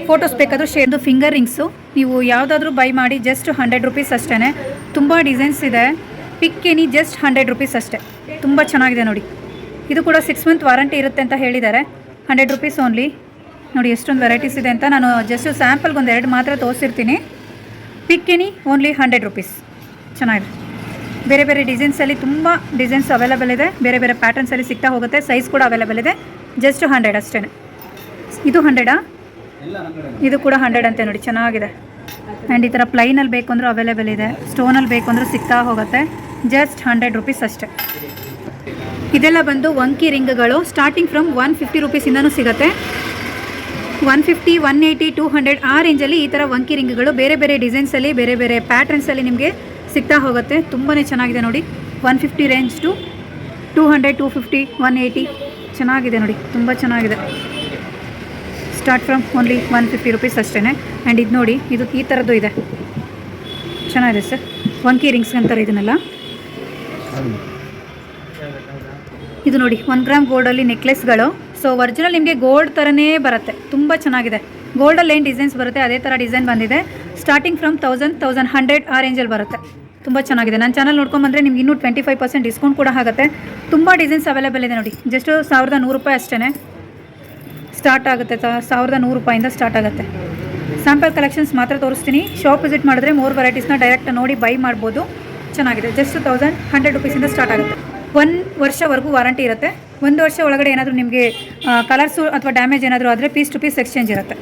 ಫೋಟೋಸ್ ಬೇಕಾದರೂ ಶೇರ್ದು ಫಿಂಗರ್ ರಿಂಗ್ಸು ನೀವು ಯಾವುದಾದ್ರೂ ಬೈ ಮಾಡಿ ಜಸ್ಟ್ 100 ರುಪೀಸ್ ಅಷ್ಟೇ. ತುಂಬ ಡಿಸೈನ್ಸ್ ಇದೆ. ಪಿಕ್ ಎನಿ ಜಸ್ಟ್ 100 ರುಪೀಸ್ ಅಷ್ಟೇ. ತುಂಬ ಚೆನ್ನಾಗಿದೆ ನೋಡಿ. ಇದು ಕೂಡ 6 ಮಂತ್ ವಾರಂಟಿ ಇರುತ್ತೆ ಅಂತ ಹೇಳಿದ್ದಾರೆ. 100 ರುಪೀಸ್ ಓನ್ಲಿ. ನೋಡಿ ಎಷ್ಟೊಂದು ವೆರೈಟೀಸ್ ಇದೆ ಅಂತ. ನಾನು ಜಸ್ಟ್ ಸ್ಯಾಂಪಲ್ಗೆ ಒಂದು 2 ಮಾತ್ರ ತೋರಿಸಿರ್ತೀನಿ. Pick any only 100 rupees. ಚೆನ್ನಾಗಿದೆ. ಬೇರೆ ಬೇರೆ ಡಿಸೈನ್ಸಲ್ಲಿ ತುಂಬ ಡಿಸೈನ್ಸ್ ಅವೈಲೇಬಲ್ ಇದೆ. ಬೇರೆ ಬೇರೆ ಪ್ಯಾಟರ್ನ್ಸಲ್ಲಿ ಸಿಗ್ತಾ ಹೋಗುತ್ತೆ. ಸೈಜ್ ಕೂಡ ಅವೈಲೇಬಲ್ ಇದೆ. ಜಸ್ಟ್ 100 ಅಷ್ಟೇ. ಇದು 100 ಇದು ಕೂಡ 100 ಅಂತೆ ನೋಡಿ, ಚೆನ್ನಾಗಿದೆ. ಆ್ಯಂಡ್ ಈ ಥರ ಪ್ಲೈನಲ್ಲಿ ಬೇಕು ಅಂದರೂ ಅವೈಲೇಬಲ್ ಇದೆ. ಸ್ಟೋನಲ್ಲಿ ಬೇಕು ಅಂದರೂ ಸಿಗ್ತಾ ಹೋಗುತ್ತೆ. ಜಸ್ಟ್ 100 ರುಪೀಸ್ ಅಷ್ಟೇ. ಇದೆಲ್ಲ ಬಂದು ವಂಕಿ ರಿಂಗ್ಗಳು. ಸ್ಟಾರ್ಟಿಂಗ್ ಫ್ರಮ್ 150 ರುಪೀಸಿಂದನೂ ಸಿಗುತ್ತೆ. 150, 180, 200 ಆ ರೇಂಜಲ್ಲಿ ಈ ಥರ ವಂಕಿ ರಿಂಗ್ಗಳು ಬೇರೆ ಬೇರೆ ಡಿಸೈನ್ಸಲ್ಲಿ ಬೇರೆ ಬೇರೆ ಪ್ಯಾಟರ್ನ್ಸಲ್ಲಿ ನಿಮಗೆ ಸಿಗ್ತಾ ಹೋಗುತ್ತೆ. ತುಂಬಾ ಚೆನ್ನಾಗಿದೆ ನೋಡಿ. 150 ರೇಂಜ್ ಟು 200, 250, 180 ಚೆನ್ನಾಗಿದೆ ನೋಡಿ, ತುಂಬ ಚೆನ್ನಾಗಿದೆ. ಸ್ಟಾರ್ಟ್ ಫ್ರಮ್ ಓನ್ಲಿ 150 ರುಪೀಸ್ ಅಷ್ಟೇ. ಆ್ಯಂಡ್ ಇದು ನೋಡಿ, ಇದು ಈ ಥರದ್ದು ಇದೆ, ಚೆನ್ನಾಗಿದೆ ಸರ್. ವಂಕಿ ರಿಂಗ್ಸ್ ಅಂತಾರೆ ಇದನ್ನೆಲ್ಲ. ಇದು ನೋಡಿ 1 ಗ್ರಾಮ್ ಗೋಲ್ಡಲ್ಲಿ ನೆಕ್ಲೆಸ್ಗಳು. ಸೊ ಒರಿಜಿನಲ್ ನಿಮಗೆ ಗೋಲ್ಡ್ ಥರನೇ ಬರುತ್ತೆ, ತುಂಬ ಚೆನ್ನಾಗಿದೆ. ಗೋಲ್ಡಲ್ಲಿ ಏನು ಡಿಸೈನ್ಸ್ ಬರುತ್ತೆ ಅದೇ ಥರ ಡಿಸೈನ್ ಬಂದಿದೆ. ಸ್ಟಾರ್ಟಿಂಗ್ ಫ್ರಮ್ 1000, 1100 ಆ ರೇಂಜಲ್ಲಿ ಬರುತ್ತೆ. ತುಂಬ ಚೆನ್ನಾಗಿದೆ. ನನ್ನ ಚಾನಲ್ ನೋಡ್ಕೊಂಬಂದರೆ ನಿಮ್ಗೆ ಇನ್ನೂ 25% ಡಿಸ್ಕೌಂಟ್ ಕೂಡ ಆಗುತ್ತೆ. ತುಂಬ ಡಿಸೈನ್ಸ್ ಅವೈಲೇಬಲ್ ಇದೆ ನೋಡಿ. ಜಸ್ಟ್ 1100 ರೂಪಾಯಿ ಅಷ್ಟೇ ಸ್ಟಾರ್ಟ್ ಆಗುತ್ತೆ. 1100 ರೂಪಾಯಿಂದ ಸ್ಟಾರ್ಟ್ ಆಗುತ್ತೆ. ಸ್ಯಾಂಪಲ್ ಕಲೆಕ್ಷನ್ಸ್ ಮಾತ್ರ ತೋರಿಸ್ತೀನಿ. ಶಾಪ್ ವಿಸಿಟ್ ಮಾಡಿದ್ರೆ ಮೋರ್ ವೆರೈಟೀಸ್ನ ಡೈರೆಕ್ಟ್ ನೋಡಿ ಬೈ ಮಾಡ್ಬೋದು. ಚೆನ್ನಾಗಿದೆ. ಜಸ್ಟ್ 1100 ರುಪೀಸಿಂದ ಸ್ಟಾರ್ಟ್ ಆಗುತ್ತೆ. 1 ವರ್ಷವರೆಗೂ ವಾರಂಟಿ ಇರುತ್ತೆ. 1 ವರ್ಷ ಒಳಗಡೆ ಏನಾದರೂ ನಿಮಗೆ ಕಲರ್ಸು ಅಥವಾ ಡ್ಯಾಮೇಜ್ ಏನಾದರೂ ಆದರೆ ಪೀಸ್ ಟು ಪೀಸ್ ಎಕ್ಸ್ಚೇಂಜ್ ಇರುತ್ತೆ.